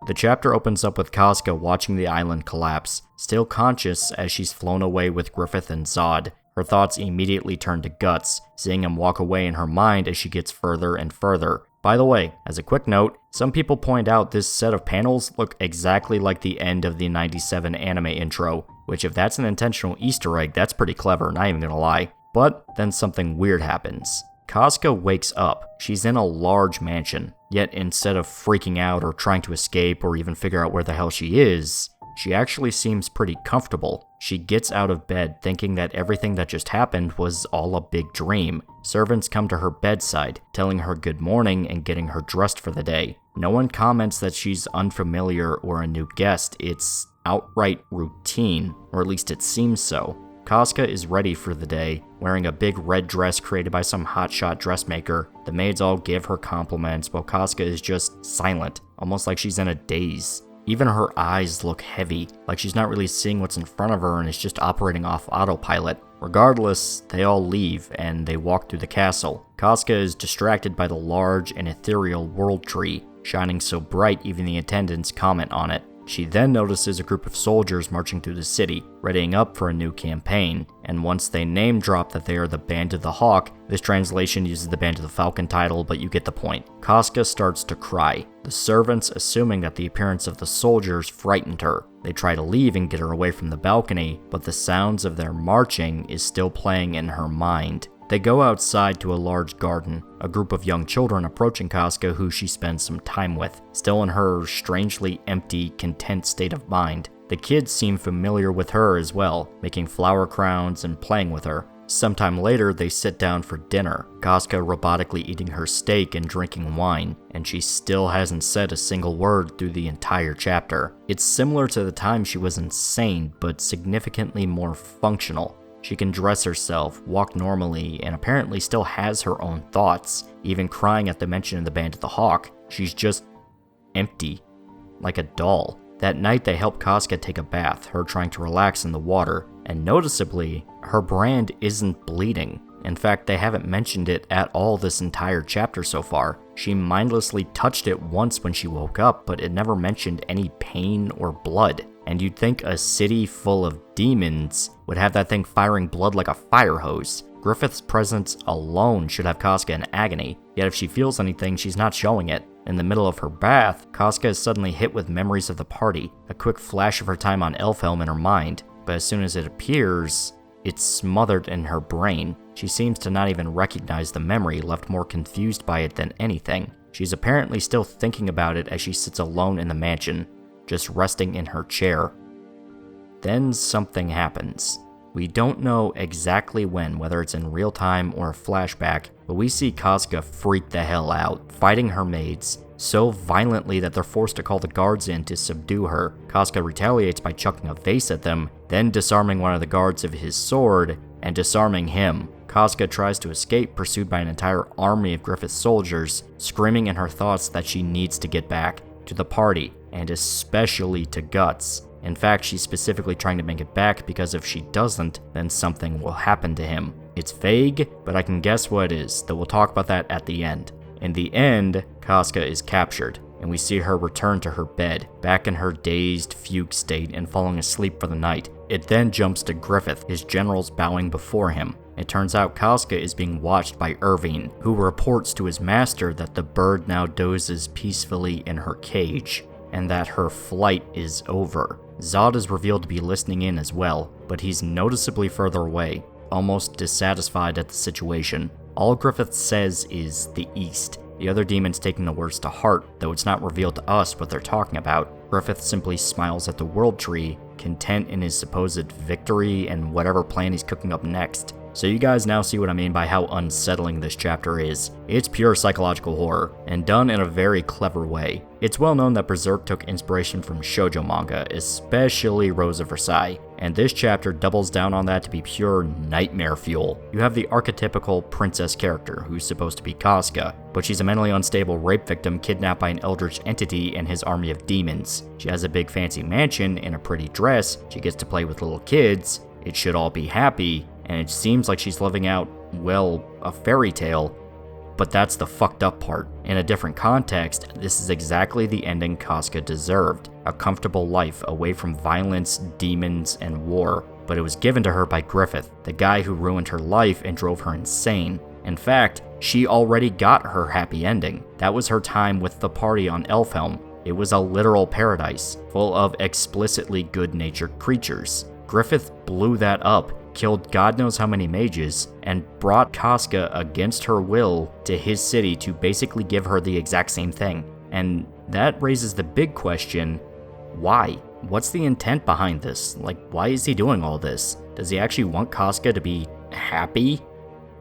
The chapter opens up with Casca watching the island collapse, still conscious as she's flown away with Griffith and Zod. Her thoughts immediately turn to Guts, seeing him walk away in her mind as she gets further and further. By the way, as a quick note, some people point out this set of panels look exactly like the end of the 97 anime intro, which if that's an intentional Easter egg, that's pretty clever, not even gonna lie. But then something weird happens. Casca wakes up. She's in a large mansion, yet instead of freaking out or trying to escape or even figure out where the hell she is, she actually seems pretty comfortable. She gets out of bed thinking that everything that just happened was all a big dream. Servants come to her bedside, telling her good morning and getting her dressed for the day. No one comments that she's unfamiliar or a new guest. It's outright routine, or at least it seems so. Casca is ready for the day, wearing a big red dress created by some hotshot dressmaker. The maids all give her compliments while Casca is just silent, almost like she's in a daze. Even her eyes look heavy, like she's not really seeing what's in front of her and is just operating off autopilot. Regardless, they all leave and they walk through the castle. Casca is distracted by the large and ethereal world tree, shining so bright even the attendants comment on it. She then notices a group of soldiers marching through the city, readying up for a new campaign, and once they name drop that they are the Band of the Hawk, this translation uses the Band of the Falcon title, but you get the point. Casca starts to cry, the servants assuming that the appearance of the soldiers frightened her. They try to leave and get her away from the balcony, but the sounds of their marching is still playing in her mind. They go outside to a large garden, a group of young children approaching Casca who she spends some time with, still in her strangely empty, content state of mind. The kids seem familiar with her as well, making flower crowns and playing with her. Sometime later, they sit down for dinner, Casca robotically eating her steak and drinking wine, and she still hasn't said a single word through the entire chapter. It's similar to the time she was insane, but significantly more functional. She can dress herself, walk normally, and apparently still has her own thoughts, even crying at the mention of the Band of the Hawk. She's just empty, like a doll. That night they help Casca take a bath, her trying to relax in the water, and noticeably, her brand isn't bleeding. In fact, they haven't mentioned it at all this entire chapter so far. She mindlessly touched it once when she woke up, but it never mentioned any pain or blood. And you'd think a city full of demons would have that thing firing blood like a fire hose. Griffith's presence alone should have Casca in agony, yet if she feels anything, she's not showing it. In the middle of her bath, Casca is suddenly hit with memories of the party, a quick flash of her time on Elfhelm in her mind. but as soon as it appears, it's smothered in her brain. She seems to not even recognize the memory, left more confused by it than anything. She's apparently still thinking about it as she sits alone in the mansion, just resting in her chair. Then something happens. We don't know exactly when, whether it's in real time or a flashback, but we see Casca freak the hell out, fighting her maids so violently that they're forced to call the guards in to subdue her. Casca retaliates by chucking a vase at them, then disarming one of the guards of his sword and disarming him. Casca tries to escape, pursued by an entire army of Griffith soldiers, screaming in her thoughts that she needs to get back to the party, and especially to Guts. In fact, she's specifically trying to make it back because if she doesn't, then something will happen to him. It's vague, but I can guess what it is, though we'll talk about that at the end. In the end, Casca is captured, and we see her return to her bed, back in her dazed, fugue state and falling asleep for the night. It then jumps to Griffith, his generals bowing before him. It turns out Casca is being watched by Irvine, who reports to his master that the bird now dozes peacefully in her cage, and that her flight is over. Zod is revealed to be listening in as well, but he's noticeably further away, almost dissatisfied at the situation. All Griffith says is the East, the other demons taking the words to heart, though it's not revealed to us what they're talking about. Griffith simply smiles at the World Tree, content in his supposed victory and whatever plan he's cooking up next. So you guys now see what I mean by how unsettling this chapter is. It's pure psychological horror, and done in a very clever way. It's well known that Berserk took inspiration from shoujo manga, especially Rose of Versailles, and this chapter doubles down on that to be pure nightmare fuel. You have the archetypical princess character, who's supposed to be Casca, but she's a mentally unstable rape victim kidnapped by an eldritch entity and his army of demons. She has a big fancy mansion and a pretty dress, she gets to play with little kids, it should all be happy, and it seems like she's living out, well, a fairy tale. But that's the fucked up part. In a different context, this is exactly the ending Casca deserved. A comfortable life away from violence, demons, and war. But it was given to her by Griffith, the guy who ruined her life and drove her insane. In fact, she already got her happy ending. That was her time with the party on Elfhelm. It was a literal paradise, full of explicitly good-natured creatures. Griffith blew that up, killed God knows how many mages, and brought Casca against her will to his city to basically give her the exact same thing. And that raises the big question, why? What's the intent behind this? Like, why is he doing all this? Does he actually want Casca to be happy?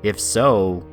If so,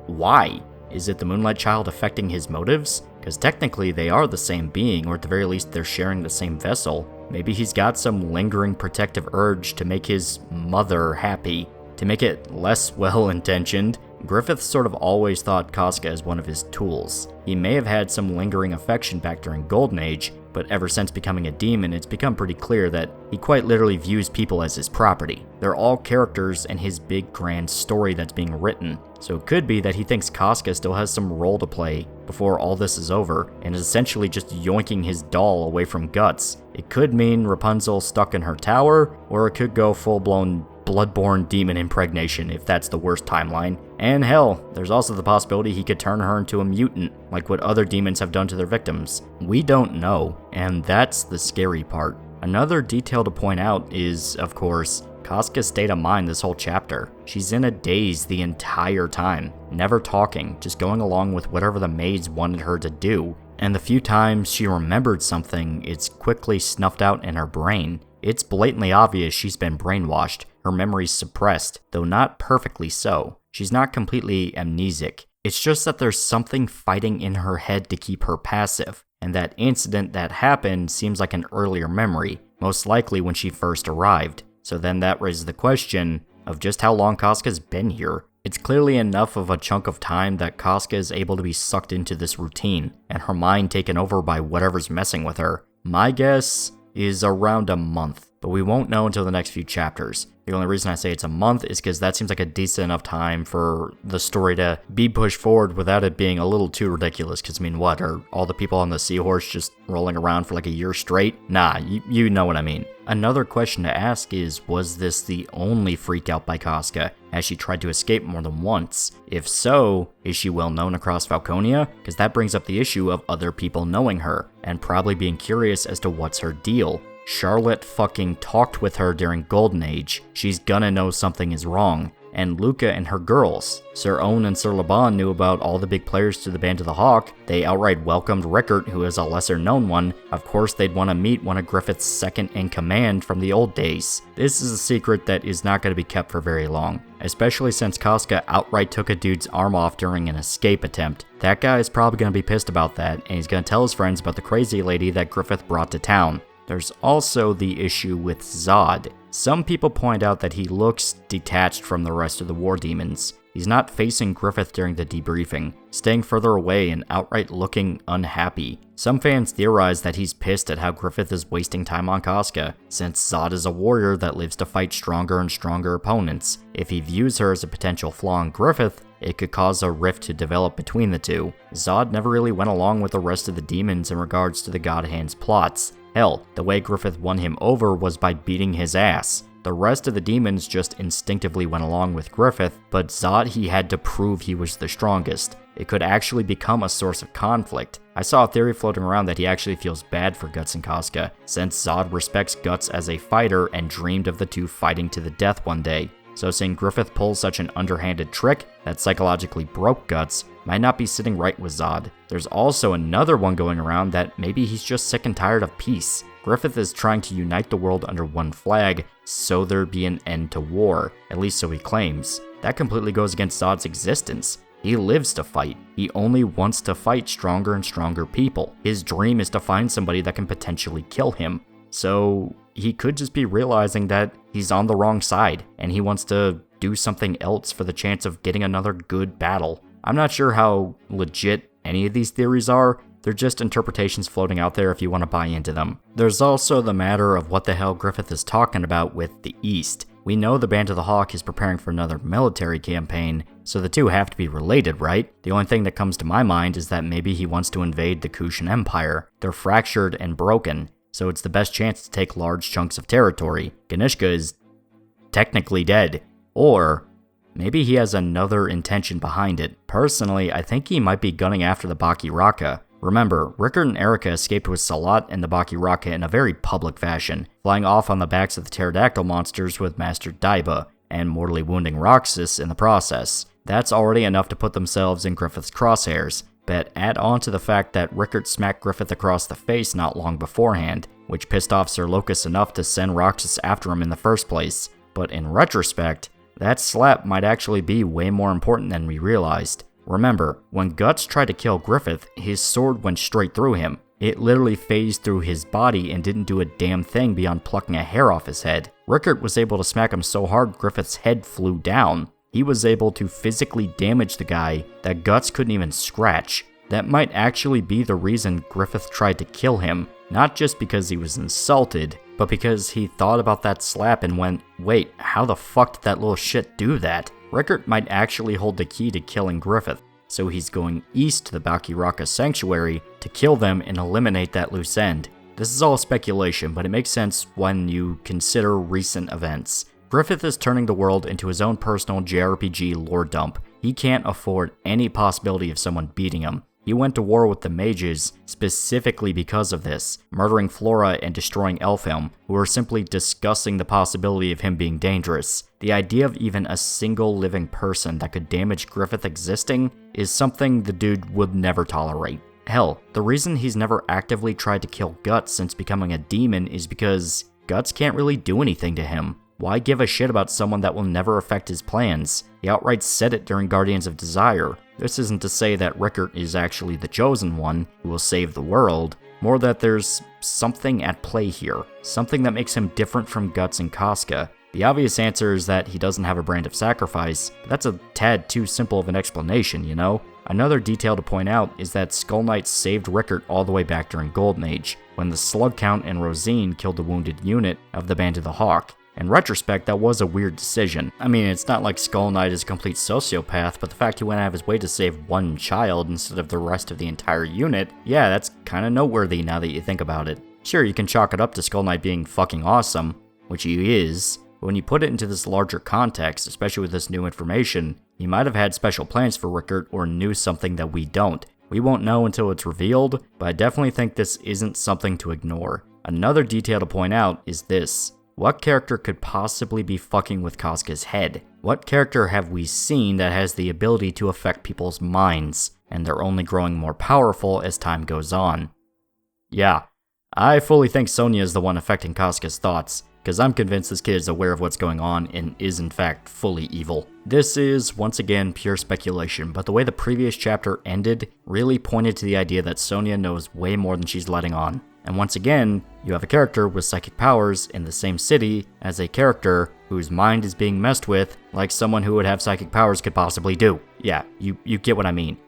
why? Is it the Moonlight Child affecting his motives? Because technically they are the same being, or at the very least they're sharing the same vessel. Maybe he's got some lingering protective urge to make his mother happy. To make it less well-intentioned, Griffith sort of always thought Casca as one of his tools. He may have had some lingering affection back during Golden Age, but ever since becoming a demon, it's become pretty clear that he quite literally views people as his property. They're all characters in his big grand story that's being written, so it could be that he thinks Casca still has some role to play before all this is over, and is essentially just yoinking his doll away from Guts. It could mean Rapunzel stuck in her tower, or it could go full-blown bloodborne demon impregnation if that's the worst timeline. And hell, there's also the possibility he could turn her into a mutant, like what other demons have done to their victims. We don't know, and that's the scary part. Another detail to point out is, of course, Casca's state of mind this whole chapter. She's in a daze the entire time, never talking, just going along with whatever the maids wanted her to do. And the few times she remembered something, it's quickly snuffed out in her brain. It's blatantly obvious she's been brainwashed, her memory's suppressed, though not perfectly so. She's not completely amnesic. It's just that there's something fighting in her head to keep her passive, and that incident that happened seems like an earlier memory, most likely when she first arrived. So then that raises the question of just how long Casca's been here. It's clearly enough of a chunk of time that Casca is able to be sucked into this routine, and her mind taken over by whatever's messing with her. My guess is around a month, but we won't know until the next few chapters. The only reason I say it's a month is because that seems like a decent enough time for the story to be pushed forward without it being a little too ridiculous. Because, I mean, what, are all the people on the seahorse just rolling around for like a year straight? Nah, you know what I mean. Another question to ask is, was this the only freak out by Casca? Has she tried to escape more than once? If so, is she well known across Falconia? Because that brings up the issue of other people knowing her, and probably being curious as to what's her deal. Charlotte fucking talked with her during Golden Age. She's gonna know something is wrong. And Luca and her girls. Sir Owen and Sir Laban knew about all the big players to the Band of the Hawk. They outright welcomed Rickert, who is a lesser known one. Of course, they'd want to meet one of Griffith's second in command from the old days. This is a secret that is not going to be kept for very long, especially since Casca outright took a dude's arm off during an escape attempt. That guy is probably going to be pissed about that, and he's going to tell his friends about the crazy lady that Griffith brought to town. There's also the issue with Zod. Some people point out that he looks detached from the rest of the war demons. He's not facing Griffith during the debriefing, staying further away and outright looking unhappy. Some fans theorize that he's pissed at how Griffith is wasting time on Casca, since Zod is a warrior that lives to fight stronger and stronger opponents. If he views her as a potential flaw in Griffith, it could cause a rift to develop between the two. Zod never really went along with the rest of the demons in regards to the God Hand's plots. Hell, the way Griffith won him over was by beating his ass. The rest of the demons just instinctively went along with Griffith, but Zod he had to prove he was the strongest. It could actually become a source of conflict. I saw a theory floating around that he actually feels bad for Guts and Casca, since Zod respects Guts as a fighter and dreamed of the two fighting to the death one day. So seeing Griffith pull such an underhanded trick that psychologically broke Guts might not be sitting right with Zod. There's also another one going around that maybe he's just sick and tired of peace. Griffith is trying to unite the world under one flag so there'd be an end to war, at least so he claims. That completely goes against Zod's existence. He lives to fight. He only wants to fight stronger and stronger people. His dream is to find somebody that can potentially kill him. So he could just be realizing that he's on the wrong side, and he wants to do something else for the chance of getting another good battle. I'm not sure how legit any of these theories are. They're just interpretations floating out there if you want to buy into them. There's also the matter of what the hell Griffith is talking about with the East. We know the Band of the Hawk is preparing for another military campaign, so the two have to be related, right? The only thing that comes to my mind is that maybe he wants to invade the Kushan Empire. They're fractured and broken, so it's the best chance to take large chunks of territory. Ganishka is technically dead, or maybe he has another intention behind it. Personally, I think he might be gunning after the Baki Raka. Remember, Rickert and Erica escaped with Salat and the Baki Raka in a very public fashion, flying off on the backs of the pterodactyl monsters with Master Daiba, and mortally wounding Roxas in the process. That's already enough to put themselves in Griffith's crosshairs, but add on to the fact that Rickert smacked Griffith across the face not long beforehand, which pissed off Sir Locus enough to send Roxas after him in the first place. But in retrospect, that slap might actually be way more important than we realized. Remember, when Guts tried to kill Griffith, his sword went straight through him. It literally phased through his body and didn't do a damn thing beyond plucking a hair off his head. Rickert was able to smack him so hard Griffith's head flew down. He was able to physically damage the guy that Guts couldn't even scratch. That might actually be the reason Griffith tried to kill him, not just because he was insulted, but because he thought about that slap and went, wait, how the fuck did that little shit do that? Rickert might actually hold the key to killing Griffith, so he's going east to the Baki Raka Sanctuary to kill them and eliminate that loose end. This is all speculation, but it makes sense when you consider recent events. Griffith is turning the world into his own personal JRPG lore dump. He can't afford any possibility of someone beating him. He went to war with the mages specifically because of this, murdering Flora and destroying Elfhelm, who were simply discussing the possibility of him being dangerous. The idea of even a single living person that could damage Griffith existing is something the dude would never tolerate. Hell, the reason he's never actively tried to kill Guts since becoming a demon is because Guts can't really do anything to him. Why give a shit about someone that will never affect his plans? He outright said it during Guardians of Desire. This isn't to say that Rickert is actually the chosen one who will save the world, more that there's something at play here, something that makes him different from Guts and Casca. The obvious answer is that he doesn't have a brand of sacrifice, but that's a tad too simple of an explanation, you know? Another detail to point out is that Skull Knight saved Rickert all the way back during Golden Age, when the Slug Count and Rosine killed the wounded unit of the Band of the Hawk. In retrospect, that was a weird decision. I mean, it's not like Skull Knight is a complete sociopath, but the fact he went out of his way to save one child instead of the rest of the entire unit, yeah, that's kinda noteworthy now that you think about it. Sure, you can chalk it up to Skull Knight being fucking awesome, which he is, but when you put it into this larger context, especially with this new information, he might have had special plans for Rickert or knew something that we don't. We won't know until it's revealed, but I definitely think this isn't something to ignore. Another detail to point out is this. What character could possibly be fucking with Casca's head? What character have we seen that has the ability to affect people's minds, and they're only growing more powerful as time goes on? Yeah, I fully think Sonya is the one affecting Casca's thoughts, because I'm convinced this kid is aware of what's going on and is in fact fully evil. This is, once again, pure speculation, but the way the previous chapter ended really pointed to the idea that Sonya knows way more than she's letting on. And once again, you have a character with psychic powers in the same city as a character whose mind is being messed with like someone who would have psychic powers could possibly do. Yeah, you get what I mean.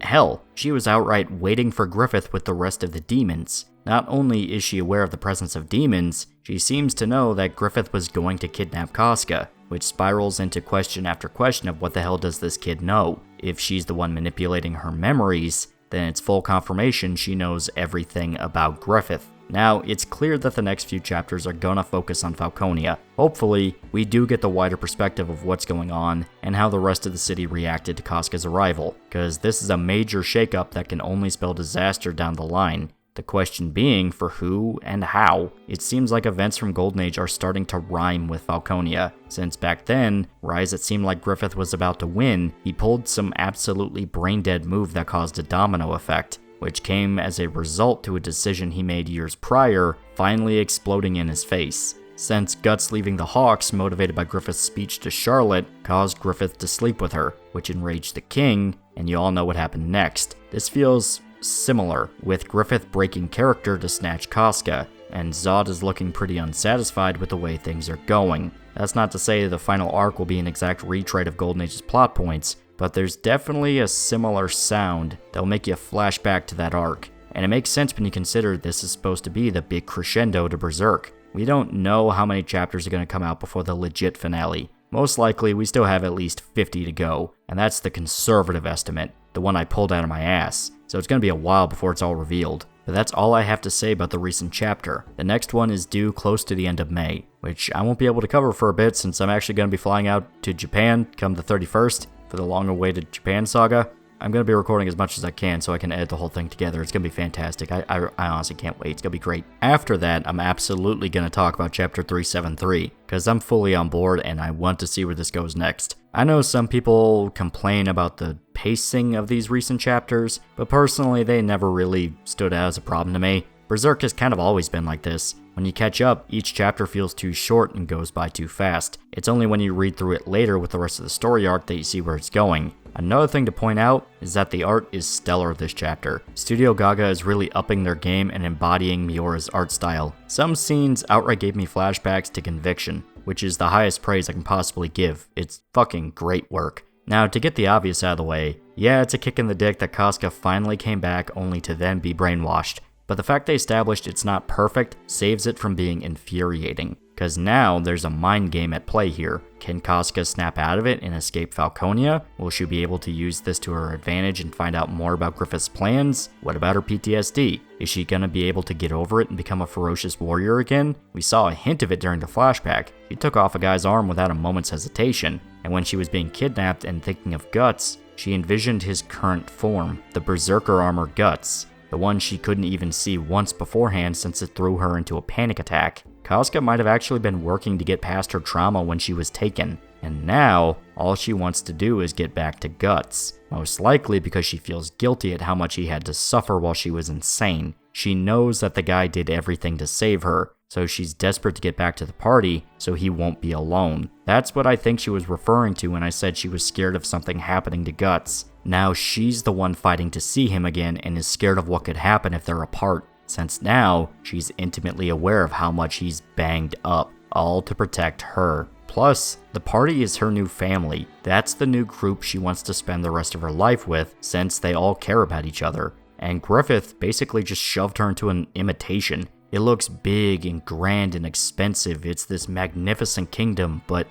Hell, she was outright waiting for Griffith with the rest of the demons. Not only is she aware of the presence of demons, she seems to know that Griffith was going to kidnap Casca, which spirals into question after question of what the hell does this kid know. If she's the one manipulating her memories, then it's full confirmation she knows everything about Griffith. Now, it's clear that the next few chapters are gonna focus on Falconia. Hopefully, we do get the wider perspective of what's going on and how the rest of the city reacted to Casca's arrival, because this is a major shakeup that can only spell disaster down the line. The question being, for who and how? It seems like events from Golden Age are starting to rhyme with Falconia. Since back then, Rise it seemed like Griffith was about to win, he pulled some absolutely brain-dead move that caused a domino effect, which came as a result to a decision he made years prior, finally exploding in his face. Since Guts leaving the Hawks, motivated by Griffith's speech to Charlotte, caused Griffith to sleep with her, which enraged the king, and you all know what happened next. This feels similar, with Griffith breaking character to snatch Casca, and Zod is looking pretty unsatisfied with the way things are going. That's not to say the final arc will be an exact retread of Golden Age's plot points, but there's definitely a similar sound that'll make you flashback to that arc, and it makes sense when you consider this is supposed to be the big crescendo to Berserk. We don't know how many chapters are going to come out before the legit finale. Most likely, we still have at least 50 to go, and that's the conservative estimate, the one I pulled out of my ass. So it's going to be a while before it's all revealed. But that's all I have to say about the recent chapter. The next one is due close to the end of May, which I won't be able to cover for a bit since I'm actually going to be flying out to Japan come the 31st for the long-awaited Japan saga. I'm going to be recording as much as I can so I can edit the whole thing together. It's going to be fantastic. I honestly can't wait. It's going to be great. After that, I'm absolutely going to talk about Chapter 373, because I'm fully on board and I want to see where this goes next. I know some people complain about the pacing of these recent chapters, but personally, they never really stood out as a problem to me. Berserk has kind of always been like this. When you catch up, each chapter feels too short and goes by too fast. It's only when you read through it later with the rest of the story arc that you see where it's going. Another thing to point out is that the art is stellar this chapter. Studio Gaga is really upping their game and embodying Miora's art style. Some scenes outright gave me flashbacks to Conviction, which is the highest praise I can possibly give. It's fucking great work. Now, to get the obvious out of the way, yeah, it's a kick in the dick that Casca finally came back only to then be brainwashed. But the fact they established it's not perfect saves it from being infuriating, because now there's a mind game at play here. Can Casca snap out of it and escape Falconia? Will she be able to use this to her advantage and find out more about Griffith's plans? What about her PTSD? Is she gonna be able to get over it and become a ferocious warrior again? We saw a hint of it during the flashback. She took off a guy's arm without a moment's hesitation, and when she was being kidnapped and thinking of Guts, she envisioned his current form, the Berserker armor Guts. The one she couldn't even see once beforehand since it threw her into a panic attack. Casca might have actually been working to get past her trauma when she was taken, and now, all she wants to do is get back to Guts. Most likely because she feels guilty at how much he had to suffer while she was insane. She knows that the guy did everything to save her, so she's desperate to get back to the party so he won't be alone. That's what I think she was referring to when I said she was scared of something happening to Guts. Now she's the one fighting to see him again and is scared of what could happen if they're apart, since now she's intimately aware of how much he's banged up, all to protect her. Plus, the party is her new family. That's the new group she wants to spend the rest of her life with, since they all care about each other. And Griffith basically just shoved her into an imitation. It looks big and grand and expensive. It's this magnificent kingdom, but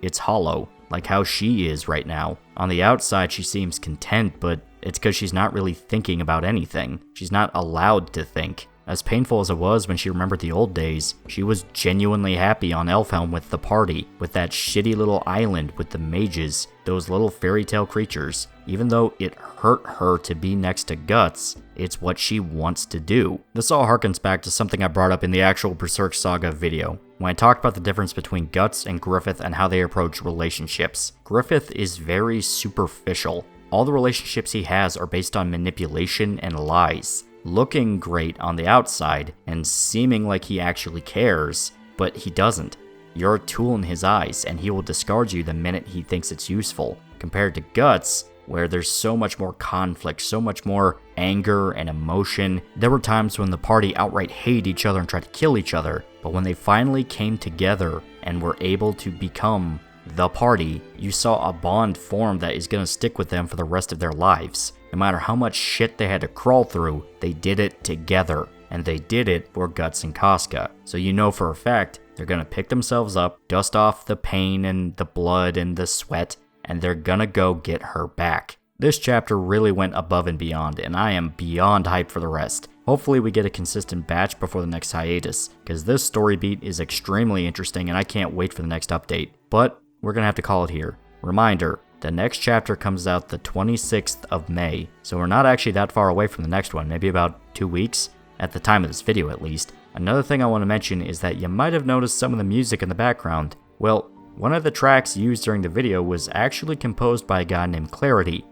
it's hollow, like how she is right now. On the outside, she seems content, but it's because she's not really thinking about anything. She's not allowed to think. As painful as it was when she remembered the old days, she was genuinely happy on Elfhelm with the party, with that shitty little island with the mages, those little fairy tale creatures. Even though it hurt her to be next to Guts, it's what she wants to do. This all harkens back to something I brought up in the actual Berserk Saga video, when I talked about the difference between Guts and Griffith and how they approach relationships. Griffith is very superficial. All the relationships he has are based on manipulation and lies, looking great on the outside and seeming like he actually cares, but he doesn't. You're a tool in his eyes, and he will discard you the minute he thinks it's useful. Compared to Guts, where there's so much more conflict, so much more anger and emotion. There were times when the party outright hated each other and tried to kill each other, but when they finally came together and were able to become the party, you saw a bond form that is going to stick with them for the rest of their lives. No matter how much shit they had to crawl through, they did it together, and they did it for Guts and Casca. So you know for a fact, they're going to pick themselves up, dust off the pain and the blood and the sweat, and they're gonna go get her back. This chapter really went above and beyond, and I am beyond hyped for the rest. Hopefully we get a consistent batch before the next hiatus, because this story beat is extremely interesting and I can't wait for the next update. But we're gonna have to call it here. Reminder, the next chapter comes out the 26th of May, so we're not actually that far away from the next one, maybe about 2 weeks, at the time of this video at least. Another thing I want to mention is that you might have noticed some of the music in the background. Well, one of the tracks used during the video was actually composed by a guy named Clarity.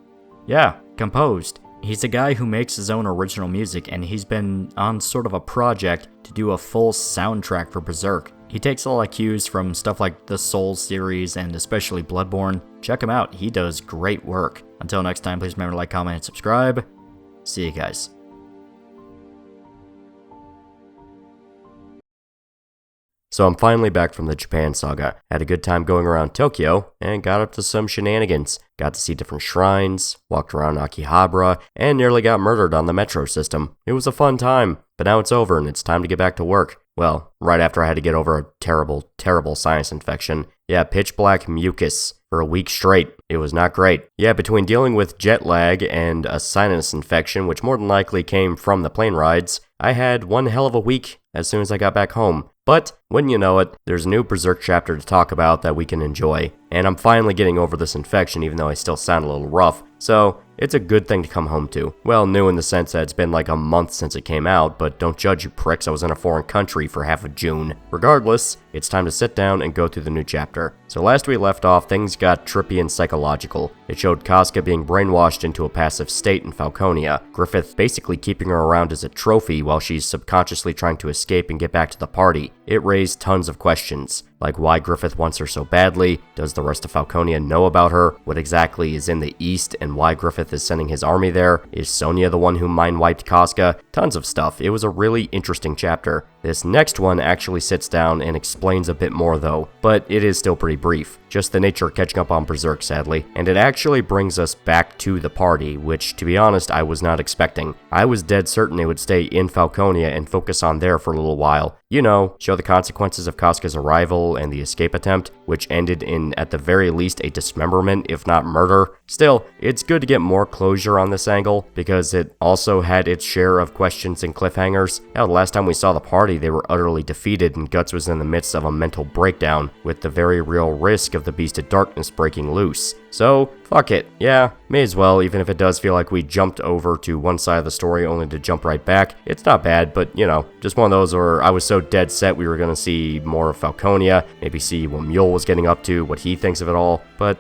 Yeah, composed. He's a guy who makes his own original music, and he's been on sort of a project to do a full soundtrack for Berserk. He takes a lot of cues from stuff like the Souls series and especially Bloodborne. Check him out, he does great work. Until next time, please remember to like, comment, and subscribe. See you guys. So I'm finally back from the Japan saga. Had a good time going around Tokyo, and got up to some shenanigans. Got to see different shrines, walked around Akihabara, and nearly got murdered on the metro system. It was a fun time, but now it's over and it's time to get back to work. Well, right after I had to get over a terrible, terrible sinus infection. Yeah, pitch black mucus for a week straight. It was not great. Yeah, between dealing with jet lag and a sinus infection, which more than likely came from the plane rides, I had one hell of a week as soon as I got back home. But, wouldn't you know it, there's a new Berserk chapter to talk about that we can enjoy. And I'm finally getting over this infection even though I still sound a little rough. So, it's a good thing to come home to. Well, new in the sense that it's been like a month since it came out, but don't judge you pricks, I was in a foreign country for half of June. Regardless, it's time to sit down and go through the new chapter. So last we left off, things got trippy and psychological. It showed Casca being brainwashed into a passive state in Falconia, Griffith basically keeping her around as a trophy while she's subconsciously trying to escape and get back to the party. It raised tons of questions, like why Griffith wants her so badly, does the rest of Falconia know about her, what exactly is in the east and why Griffith is sending his army there, is Sonia the one who mind-wiped Casca, tons of stuff. It was a really interesting chapter. This next one actually sits down and explains a bit more though, but it is still pretty brief. Just the nature of catching up on Berserk sadly, and it actually brings us back to the party, which to be honest I was not expecting. I was dead certain they would stay in Falconia and focus on there for a little while. You know, show the consequences of Casca's arrival and the escape attempt, which ended in at the very least a dismemberment if not murder. Still, it's good to get more closure on this angle, because it also had its share of questions and cliffhangers. Hell, the last time we saw the party they were utterly defeated and Guts was in the midst of a mental breakdown, with the very real risk of the Beast of Darkness breaking loose. So, fuck it. Yeah, may as well, even if it does feel like we jumped over to one side of the story only to jump right back. It's not bad, but, you know, just one of those where I was so dead set we were going to see more of Falconia, maybe see what Mule was getting up to, what he thinks of it all, but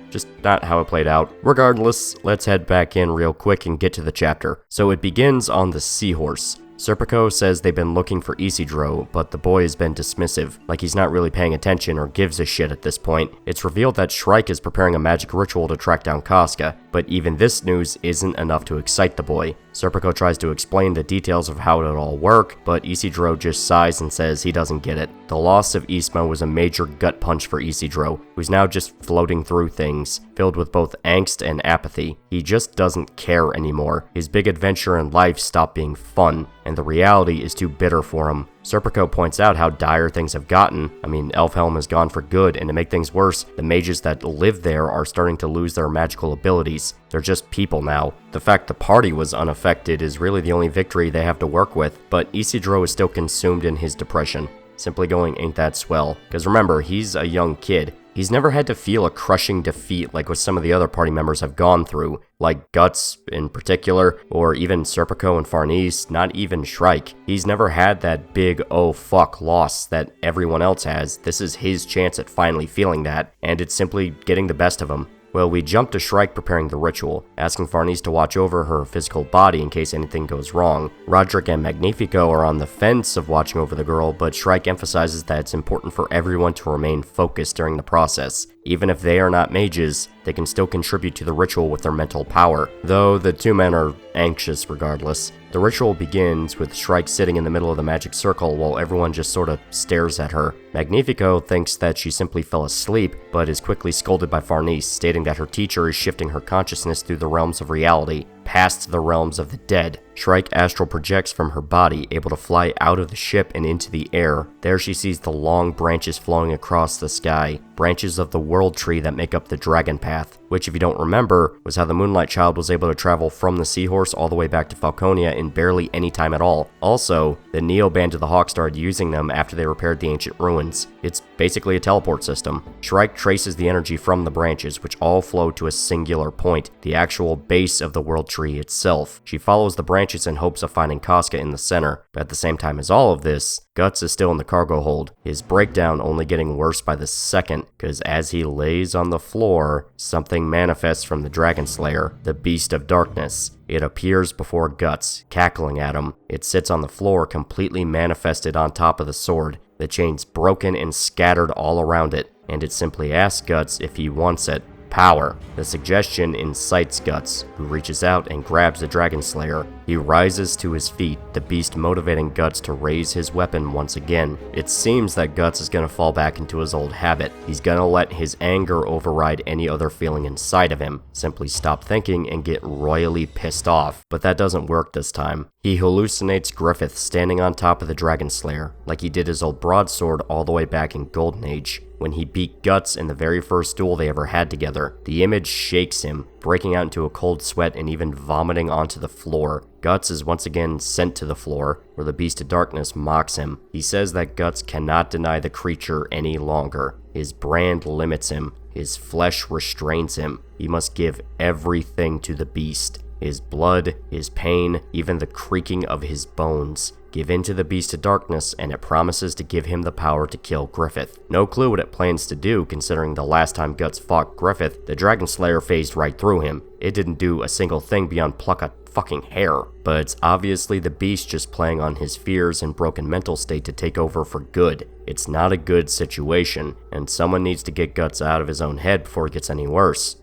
just not how it played out. Regardless, let's head back in real quick and get to the chapter. So it begins on the Seahorse. Serpico says they've been looking for Isidro, but the boy has been dismissive, like he's not really paying attention or gives a shit at this point. It's revealed that Shrike is preparing a magic ritual to track down Casca, but even this news isn't enough to excite the boy. Serpico tries to explain the details of how it'll all work, but Isidro just sighs and says he doesn't get it. The loss of Isma was a major gut punch for Isidro, who's now just floating through things, filled with both angst and apathy. He just doesn't care anymore. His big adventure in life stopped being fun, and the reality is too bitter for him. Serpico points out how dire things have gotten. I mean, Elfhelm is gone for good, and to make things worse, the mages that live there are starting to lose their magical abilities. They're just people now. The fact the party was unaffected is really the only victory they have to work with, but Isidro is still consumed in his depression. Simply going ain't that swell, because remember, he's a young kid. He's never had to feel a crushing defeat like what some of the other party members have gone through, like Guts in particular, or even Serpico and Farnese, not even Shrike. He's never had that big oh fuck loss that everyone else has. This is his chance at finally feeling that, and it's simply getting the best of him. Well, we jump to Shrike preparing the ritual, asking Farnese to watch over her physical body in case anything goes wrong. Roderick and Magnifico are on the fence of watching over the girl, but Shrike emphasizes that it's important for everyone to remain focused during the process. Even if they are not mages, they can still contribute to the ritual with their mental power, though the two men are anxious regardless. The ritual begins with Shrike sitting in the middle of the magic circle while everyone just sorta stares at her. Magnifico thinks that she simply fell asleep, but is quickly scolded by Farnese, stating that her teacher is shifting her consciousness through the realms of reality, past the realms of the dead. Shrike astral projects from her body, able to fly out of the ship and into the air. There she sees the long branches flowing across the sky, branches of the world tree that make up the dragon path, which, if you don't remember, was how the Moonlight Child was able to travel from the Seahorse all the way back to Falconia in barely any time at all. Also, the Neo Band of the Hawk started using them after they repaired the ancient ruins. It's basically a teleport system. Shrike traces the energy from the branches, which all flow to a singular point, the actual base of the world tree itself. She follows the branches in hopes of finding Casca in the center, but at the same time as all of this, Guts is still in the cargo hold, his breakdown only getting worse by the second, because as he lays on the floor, something manifests from the Dragon Slayer, the Beast of Darkness. It appears before Guts, cackling at him. It sits on the floor, completely manifested on top of the sword, the chains broken and scattered all around it, and it simply asks Guts if he wants it. Power. The suggestion incites Guts, who reaches out and grabs the Dragon Slayer. He rises to his feet, the beast motivating Guts to raise his weapon once again. It seems that Guts is gonna fall back into his old habit. He's gonna let his anger override any other feeling inside of him, simply stop thinking and get royally pissed off. But that doesn't work this time. He hallucinates Griffith standing on top of the Dragon Slayer, like he did his old broadsword all the way back in Golden Age, when he beat Guts in the very first duel they ever had together. The image shakes him, breaking out into a cold sweat and even vomiting onto the floor. Guts is once again sent to the floor, where the Beast of Darkness mocks him. He says that Guts cannot deny the creature any longer. His brand limits him. His flesh restrains him. He must give everything to the beast. His blood, his pain, even the creaking of his bones. Give in to the Beast of Darkness, and it promises to give him the power to kill Griffith. No clue what it plans to do, considering the last time Guts fought Griffith, the Dragon Slayer phased right through him. It didn't do a single thing beyond pluck a fucking hair. But it's obviously the beast just playing on his fears and broken mental state to take over for good. It's not a good situation, and someone needs to get Guts out of his own head before it gets any worse.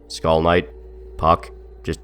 Skull Knight, Puck,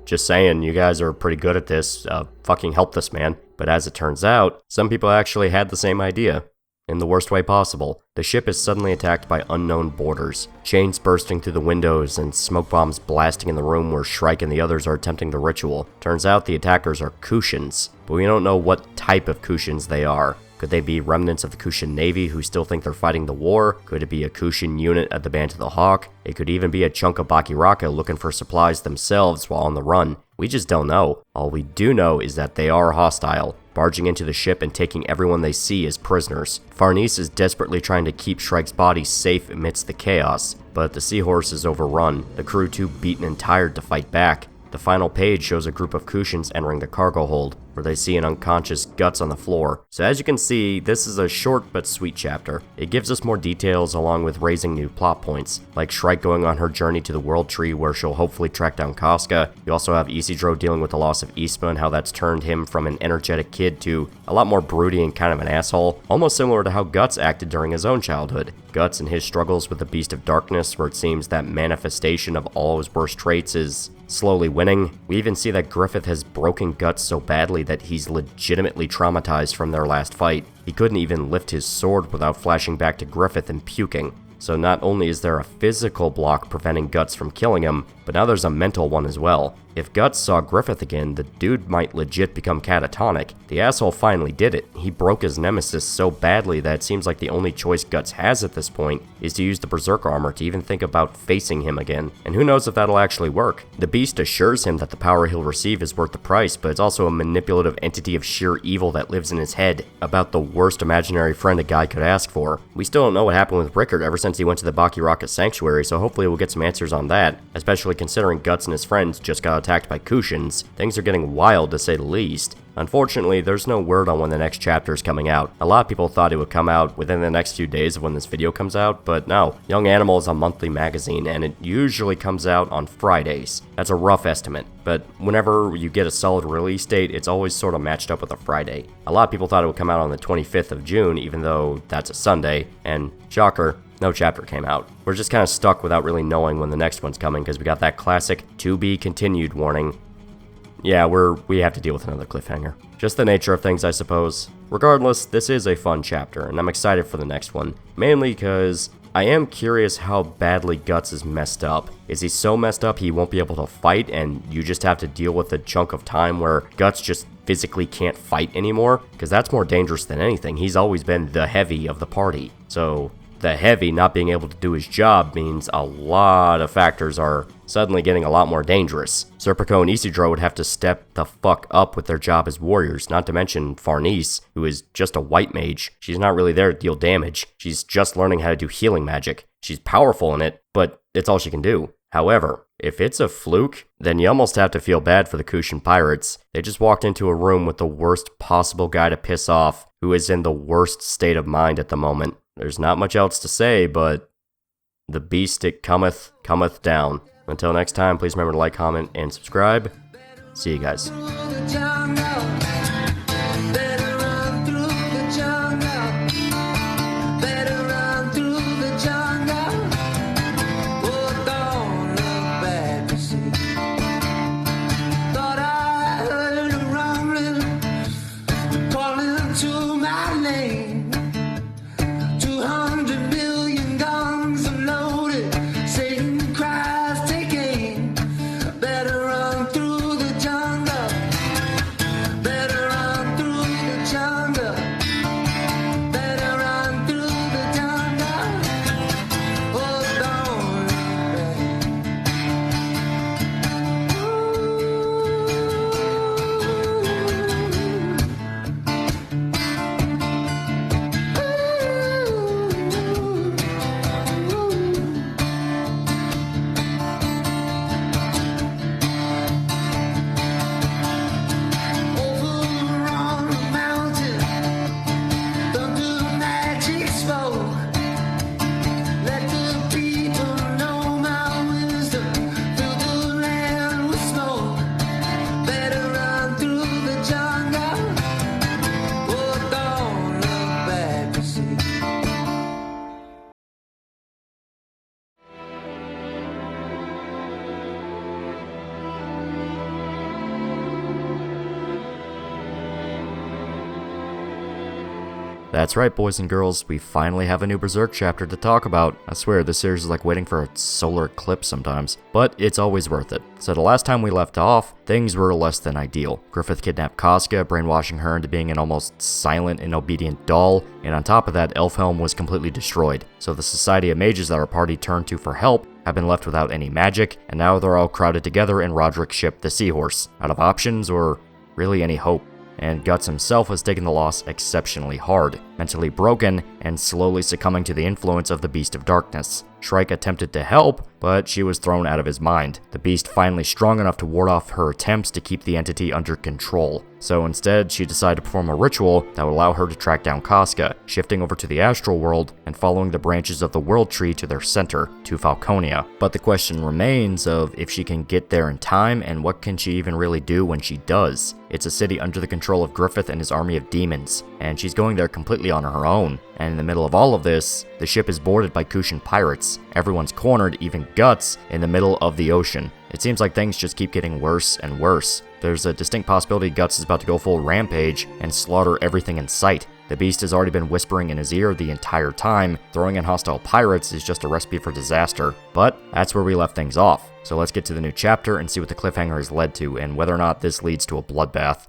just saying, you guys are pretty good at this. Fucking help this man. But as it turns out, some people actually had the same idea. In the worst way possible, the ship is suddenly attacked by unknown boarders, chains bursting through the windows and smoke bombs blasting in the room where Shrike and the others are attempting the ritual. Turns out the attackers are Kushans, but we don't know what type of Kushans they are. Could they be remnants of the Kushan Navy who still think they're fighting the war? Could it be a Kushan unit at the Band of the Hawk? It could even be a chunk of Bakiraka looking for supplies themselves while on the run. We just don't know. All we do know is that they are hostile, barging into the ship and taking everyone they see as prisoners. Farnese is desperately trying to keep Shrike's body safe amidst the chaos, but the Seahorse is overrun, the crew too beaten and tired to fight back. The final page shows a group of Kushans entering the cargo hold, where they see an unconscious Guts on the floor. So as you can see, this is a short but sweet chapter. It gives us more details along with raising new plot points, like Shrike going on her journey to the World Tree where she'll hopefully track down Casca. You also have Isidro dealing with the loss of Isma and how that's turned him from an energetic kid to a lot more broody and kind of an asshole, almost similar to how Guts acted during his own childhood. Guts and his struggles with the Beast of Darkness, where it seems that manifestation of all his worst traits is slowly winning. We even see that Griffith has broken Guts so badly that he's legitimately traumatized from their last fight. He couldn't even lift his sword without flashing back to Griffith and puking. So not only is there a physical block preventing Guts from killing him, but now there's a mental one as well. If Guts saw Griffith again, the dude might legit become catatonic. The asshole finally did it. He broke his nemesis so badly that it seems like the only choice Guts has at this point is to use the Berserk armor to even think about facing him again. And who knows if that'll actually work. The beast assures him that the power he'll receive is worth the price, but it's also a manipulative entity of sheer evil that lives in his head, about the worst imaginary friend a guy could ask for. We still don't know what happened with Rickard ever since he went to the Bakiraka Sanctuary, so hopefully we'll get some answers on that, especially considering Guts and his friends just got attacked by Kushans. Things are getting wild to say the least. Unfortunately, there's no word on when the next chapter is coming out. A lot of people thought it would come out within the next few days of when this video comes out, but no. Young Animal is a monthly magazine, and it usually comes out on Fridays. That's a rough estimate, but whenever you get a solid release date, it's always sort of matched up with a Friday. A lot of people thought it would come out on the 25th of June, even though that's a Sunday, and shocker, no chapter came out. We're just kind of stuck without really knowing when the next one's coming, because we got that classic to be continued warning. Yeah, we have to deal with another cliffhanger. Just the nature of things, I suppose. Regardless, this is a fun chapter, and I'm excited for the next one. Mainly because I am curious how badly Guts is messed up. Is he so messed up he won't be able to fight, and you just have to deal with a chunk of time where Guts just physically can't fight anymore? Because that's more dangerous than anything. He's always been the heavy of the party. So the heavy not being able to do his job means a lot of factors are suddenly getting a lot more dangerous. Serpico and Isidro would have to step the fuck up with their job as warriors, not to mention Farnese, who is just a white mage. She's not really there to deal damage. She's just learning how to do healing magic. She's powerful in it, but it's all she can do. However, if it's a fluke, then you almost have to feel bad for the Kushan pirates. They just walked into a room with the worst possible guy to piss off, who is in the worst state of mind at the moment. There's not much else to say, but the beast it cometh down. Until next time, please remember to like, comment, and subscribe. See you guys. That's right, boys and girls, we finally have a new Berserk chapter to talk about. I swear, this series is like waiting for a solar eclipse sometimes, but it's always worth it. So the last time we left off, things were less than ideal. Griffith kidnapped Casca, brainwashing her into being an almost silent and obedient doll, and on top of that, Elfhelm was completely destroyed. So the Society of Mages that our party turned to for help have been left without any magic, and now they're all crowded together in Roderick's ship, the Seahorse, out of options or really any hope. And Guts himself has taken the loss exceptionally hard, mentally broken and slowly succumbing to the influence of the Beast of Darkness. Shrike attempted to help, but she was thrown out of his mind. The beast finally strong enough to ward off her attempts to keep the entity under control. So instead, she decided to perform a ritual that would allow her to track down Casca, shifting over to the astral world and following the branches of the world tree to their center, to Falconia. But the question remains of if she can get there in time and what can she even really do when she does. It's a city under the control of Griffith and his army of demons, and she's going there completely on her own. And in the middle of all of this, the ship is boarded by Kushan pirates. Everyone's cornered, even Guts, in the middle of the ocean. It seems like things just keep getting worse and worse. There's a distinct possibility Guts is about to go full rampage and slaughter everything in sight. The beast has already been whispering in his ear the entire time. Throwing in hostile pirates is just a recipe for disaster. But that's where we left things off. So let's get to the new chapter and see what the cliffhanger has led to, and whether or not this leads to a bloodbath.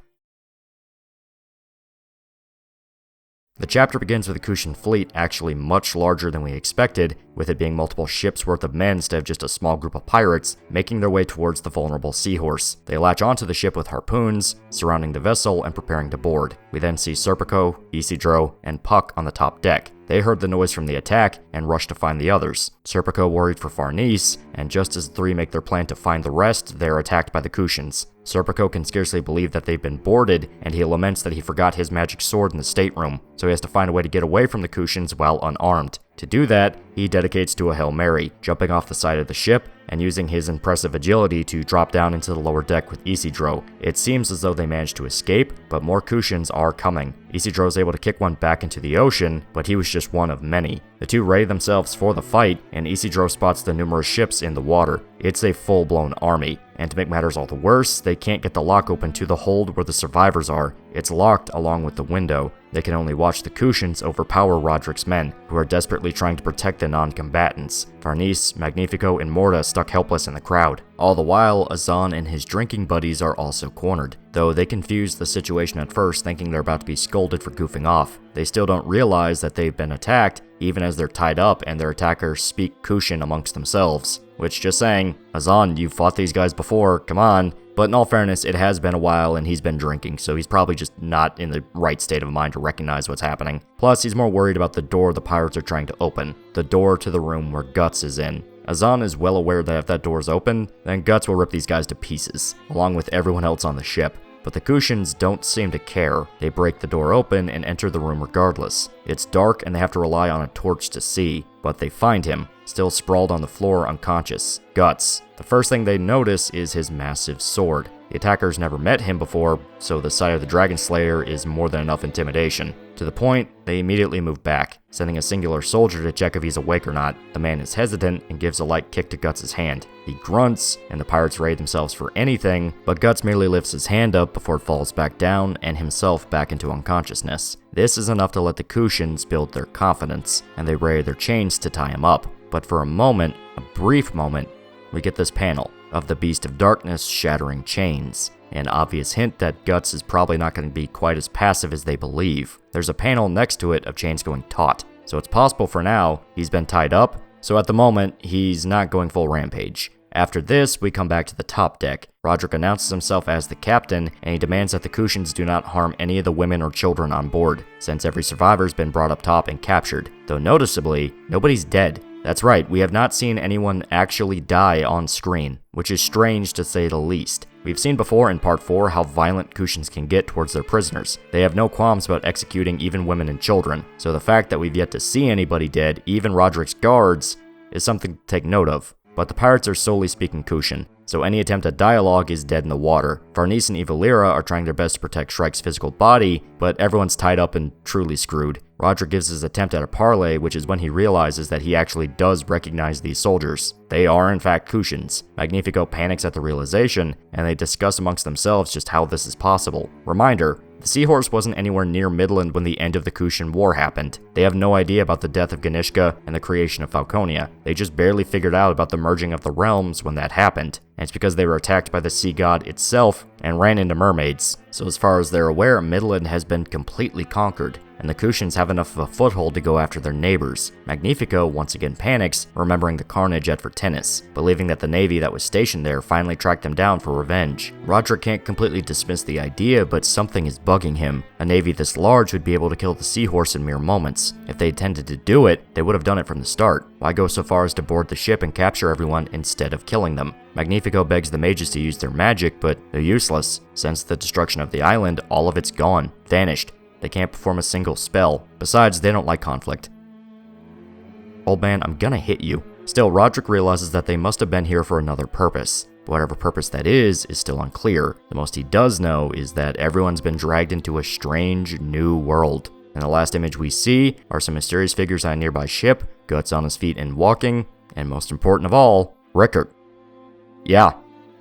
The chapter begins with the Kushan fleet actually much larger than we expected, with it being multiple ships worth of men instead of just a small group of pirates, making their way towards the vulnerable seahorse. They latch onto the ship with harpoons, surrounding the vessel and preparing to board. We then see Serpico, Isidro, and Puck on the top deck. They heard the noise from the attack and rushed to find the others. Serpico worried for Farnese, and just as the three make their plan to find the rest, they're attacked by the Kushans. Serpico can scarcely believe that they've been boarded, and he laments that he forgot his magic sword in the stateroom, so he has to find a way to get away from the Kushans while unarmed. To do that, he dedicates to a Hail Mary, jumping off the side of the ship and using his impressive agility to drop down into the lower deck with Isidro. It seems as though they managed to escape, but more Kushans are coming. Isidro is able to kick one back into the ocean, but he was just one of many. The two ready themselves for the fight, and Isidro spots the numerous ships in the water. It's a full-blown army, and to make matters all the worse, they can't get the lock open to the hold where the survivors are. It's locked along with the window. They can only watch the Kushans overpower Roderick's men, who are desperately trying to protect the non-combatants. Farnese, Magnifico, and Morta stuck helpless in the crowd. All the while, Azan and his drinking buddies are also cornered, though they confuse the situation at first, thinking they're about to be scolded for goofing off. They still don't realize that they've been attacked, even as they're tied up and their attackers speak Kushan amongst themselves. Which, just saying, Azan, you've fought these guys before, come on. But in all fairness, it has been a while and he's been drinking, so he's probably just not in the right state of mind to recognize what's happening. Plus, he's more worried about the door the pirates are trying to open, the door to the room where Guts is in. Azan is well aware that if that door's open, then Guts will rip these guys to pieces, along with everyone else on the ship. But the Kushans don't seem to care. They break the door open and enter the room regardless. It's dark and they have to rely on a torch to see, but they find him, still sprawled on the floor unconscious. Guts. The first thing they notice is his massive sword. The attackers never met him before, so the sight of the Dragon Slayer is more than enough intimidation. To the point, they immediately move back, sending a singular soldier to check if he's awake or not. The man is hesitant and gives a light kick to Guts' hand. He grunts, and the pirates ready themselves for anything, but Guts merely lifts his hand up before it falls back down and himself back into unconsciousness. This is enough to let the Kushans build their confidence, and they ready their chains to tie him up. But for a moment, a brief moment, we get this panel of the Beast of Darkness shattering chains. An obvious hint that Guts is probably not going to be quite as passive as they believe. There's a panel next to it of chains going taut, so it's possible for now he's been tied up, so at the moment he's not going full rampage. After this, we come back to the top deck. Roderick announces himself as the captain, and he demands that the Kushans do not harm any of the women or children on board, since every survivor's been brought up top and captured. Though noticeably, nobody's dead. That's right, we have not seen anyone actually die on screen, which is strange to say the least. We've seen before in Part 4 how violent Kushans can get towards their prisoners. They have no qualms about executing even women and children, so the fact that we've yet to see anybody dead, even Roderick's guards, is something to take note of. But the pirates are solely speaking Kushan, so any attempt at dialogue is dead in the water. Farnese and Evalira are trying their best to protect Shrike's physical body, but everyone's tied up and truly screwed. Roderick gives his attempt at a parley, which is when he realizes that he actually does recognize these soldiers. They are in fact Kushans. Magnifico panics at the realization, and they discuss amongst themselves just how this is possible. Reminder, the Seahorse wasn't anywhere near Midland when the end of the Kushan War happened. They have no idea about the death of Ganishka and the creation of Falconia. They just barely figured out about the merging of the realms when that happened. And it's because they were attacked by the sea god itself and ran into mermaids. So as far as they're aware, Midland has been completely conquered, and the Kushans have enough of a foothold to go after their neighbors. Magnifico once again panics, remembering the carnage at Vertinis, believing that the navy that was stationed there finally tracked them down for revenge. Roderick can't completely dismiss the idea, but something is bugging him. A navy this large would be able to kill the Seahorse in mere moments. If they intended to do it, they would have done it from the start. Why go so far as to board the ship and capture everyone instead of killing them? Magnifico begs the mages to use their magic, but they're useless. Since the destruction of the island, all of it's gone, vanished. They can't perform a single spell. Besides, they don't like conflict. Old man, I'm gonna hit you. Still, Roderick realizes that they must have been here for another purpose. But whatever purpose that is still unclear. The most he does know is that everyone's been dragged into a strange new world. And the last image we see are some mysterious figures on a nearby ship, Guts on his feet and walking, and most important of all, Rickert. Yeah,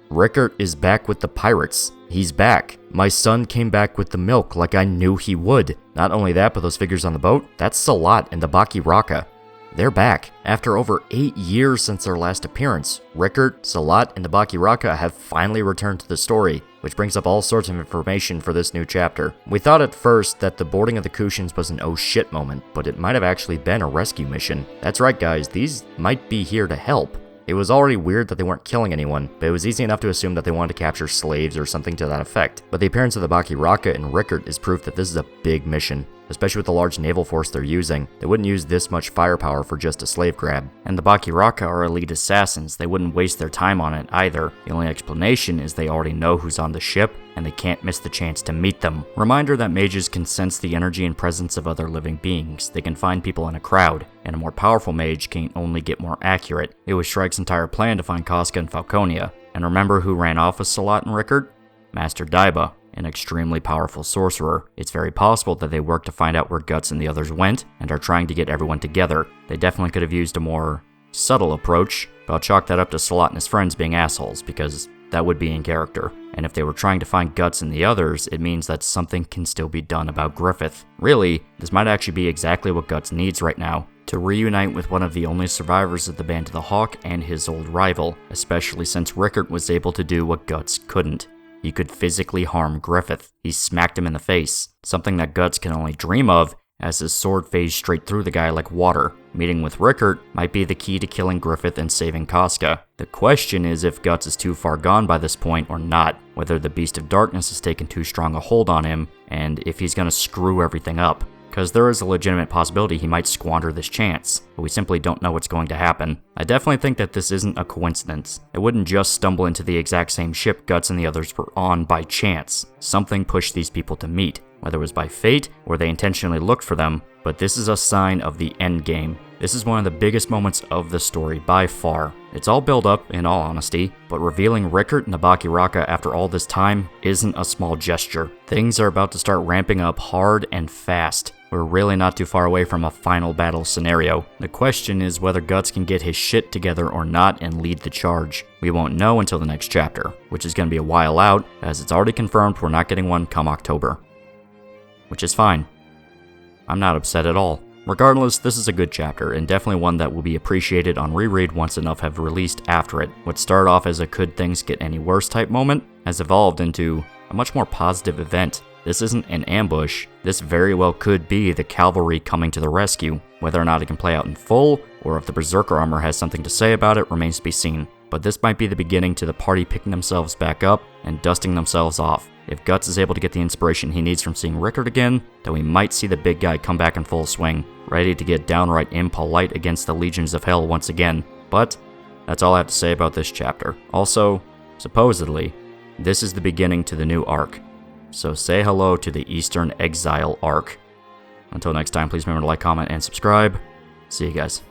Rickert is back with the pirates. He's back, My son came back with the milk like I knew he would. Not only that, but those figures on the boat, that's Salat and the Baki Raka. They're back. After over 8 years since their last appearance, Rickert, Salat, and the Baki Raka have finally returned to the story, which brings up all sorts of information for this new chapter. We thought at first that the boarding of the Kushans was an oh shit moment, but it might have actually been a rescue mission. That's right guys, these might be here to help. It was already weird that they weren't killing anyone, but it was easy enough to assume that they wanted to capture slaves or something to that effect. But the appearance of the Baki Raka and Rickert is proof that this is a big mission. Especially with the large naval force they're using, they wouldn't use this much firepower for just a slave grab. And the Baki Raka are elite assassins, they wouldn't waste their time on it either. The only explanation is they already know who's on the ship, and they can't miss the chance to meet them. Reminder that mages can sense the energy and presence of other living beings. They can find people in a crowd, and a more powerful mage can only get more accurate. It was Shrike's entire plan to find Casca and Falconia. And remember who ran off with Salat and Rickert? Master Daiba, an extremely powerful sorcerer. It's very possible that they worked to find out where Guts and the others went, and are trying to get everyone together. They definitely could have used a more subtle approach, but I'll chalk that up to Salat and his friends being assholes, because that would be in character. And if they were trying to find Guts and the others, it means that something can still be done about Griffith. Really, this might actually be exactly what Guts needs right now, to reunite with one of the only survivors of the Band of the Hawk and his old rival, especially since Rickert was able to do what Guts couldn't. He could physically harm Griffith. He smacked him in the face, something that Guts can only dream of, as his sword phased straight through the guy like water. Meeting with Rickert might be the key to killing Griffith and saving Casca. The question is if Guts is too far gone by this point or not, whether the Beast of Darkness has taken too strong a hold on him, and if he's gonna screw everything up. Because there is a legitimate possibility he might squander this chance, but we simply don't know what's going to happen. I definitely think that this isn't a coincidence. It wouldn't just stumble into the exact same ship Guts and the others were on by chance. Something pushed these people to meet, whether it was by fate or they intentionally looked for them, but this is a sign of the end game. This is one of the biggest moments of the story by far. It's all built up, in all honesty, but revealing Rickert and the Baki Raka after all this time isn't a small gesture. Things are about to start ramping up hard and fast. We're really not too far away from a final battle scenario. The question is whether Guts can get his shit together or not and lead the charge. We won't know until the next chapter, which is going to be a while out, as it's already confirmed we're not getting one come October. Which is fine. I'm not upset at all. Regardless, this is a good chapter, and definitely one that will be appreciated on reread once enough have released after it. What started off as a could things get any worse type moment has evolved into a much more positive event. This isn't an ambush, this very well could be the cavalry coming to the rescue. Whether or not it can play out in full, or if the Berserker armor has something to say about it, remains to be seen. But this might be the beginning to the party picking themselves back up and dusting themselves off. If Guts is able to get the inspiration he needs from seeing Rickert again, then we might see the big guy come back in full swing, ready to get downright impolite against the legions of hell once again. But that's all I have to say about this chapter. Also, supposedly, this is the beginning to the new arc. So say hello to the Eastern Exile arc. Until next time, please remember to like, comment, and subscribe. See you guys.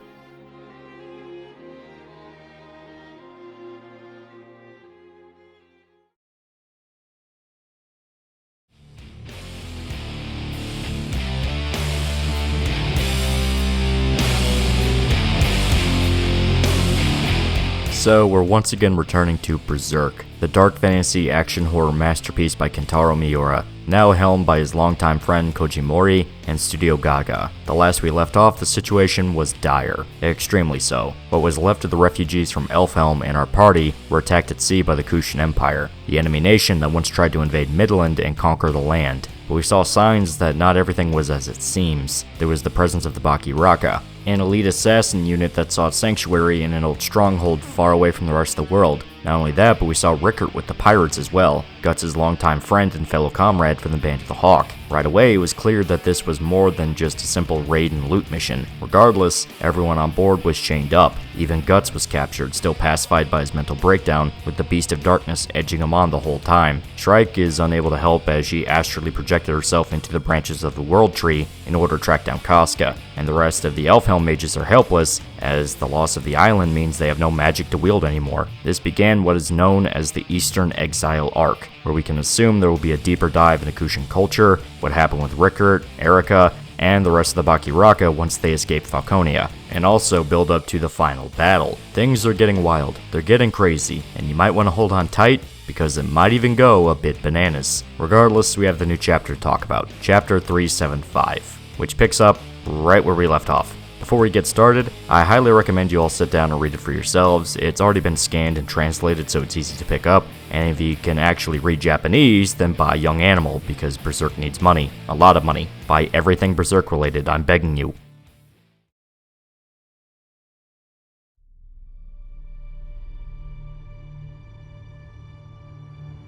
So we're once again returning to Berserk, the dark fantasy action horror masterpiece by Kentaro Miura, now helmed by his longtime friend Koji Mori and Studio Gaga. The last we left off, the situation was dire, extremely so. What was left of the refugees from Elfhelm and our party were attacked at sea by the Kushan Empire, the enemy nation that once tried to invade Midland and conquer the land. But we saw signs that not everything was as it seems. There was the presence of the Baki Raka, an elite assassin unit that sought sanctuary in an old stronghold far away from the rest of the world. Not only that, but we saw Rickert with the pirates as well, Guts' longtime friend and fellow comrade from the Band of the Hawk. Right away, it was clear that this was more than just a simple raid and loot mission. Regardless, everyone on board was chained up. Even Guts was captured, still pacified by his mental breakdown, with the Beast of Darkness edging him on the whole time. Shrike is unable to help as she astrally projected herself into the branches of the World Tree in order to track down Casca, and the rest of the Elfhelm mages are helpless, as the loss of the island means they have no magic to wield anymore. This began what is known as the Eastern Exile Arc, where we can assume there will be a deeper dive into Kushan culture, what happened with Rickert, Erica, and the rest of the Baki Raka once they escape Falconia, and also build up to the final battle. Things are getting wild, they're getting crazy, and you might want to hold on tight, because it might even go a bit bananas. Regardless, we have the new chapter to talk about, Chapter 375, which picks up right where we left off. Before we get started, I highly recommend you all sit down and read it for yourselves. It's already been scanned and translated, so it's easy to pick up, and if you can actually read Japanese, then buy Young Animal, because Berserk needs money. A lot of money. Buy everything Berserk related, I'm begging you.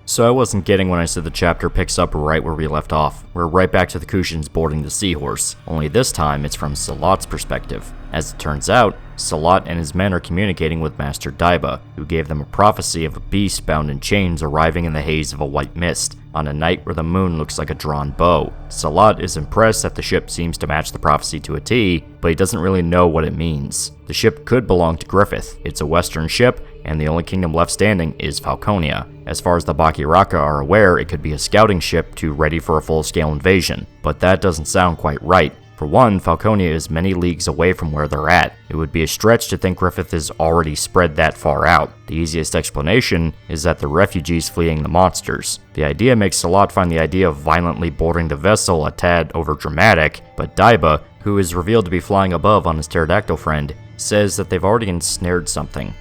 So I wasn't kidding when I said the chapter picks up right where we left off. We're right back to the Kushans boarding the seahorse, only this time it's from Salat's perspective. As it turns out, Salat and his men are communicating with Master Daiba, who gave them a prophecy of a beast bound in chains arriving in the haze of a white mist, on a night where the moon looks like a drawn bow. Salat is impressed that the ship seems to match the prophecy to a T, but he doesn't really know what it means. The ship could belong to Griffith. It's a western ship, and the only kingdom left standing is Falconia. As far as the Bakiraka are aware, it could be a scouting ship ready for a full-scale invasion, but that doesn't sound quite right. For one, Falconia is many leagues away from where they're at. It would be a stretch to think Griffith is already spread that far out. The easiest explanation is that the refugees fleeing the monsters. The idea makes Salat find the idea of violently boarding the vessel a tad overdramatic, but Daiba, who is revealed to be flying above on his pterodactyl friend, says that they've already ensnared something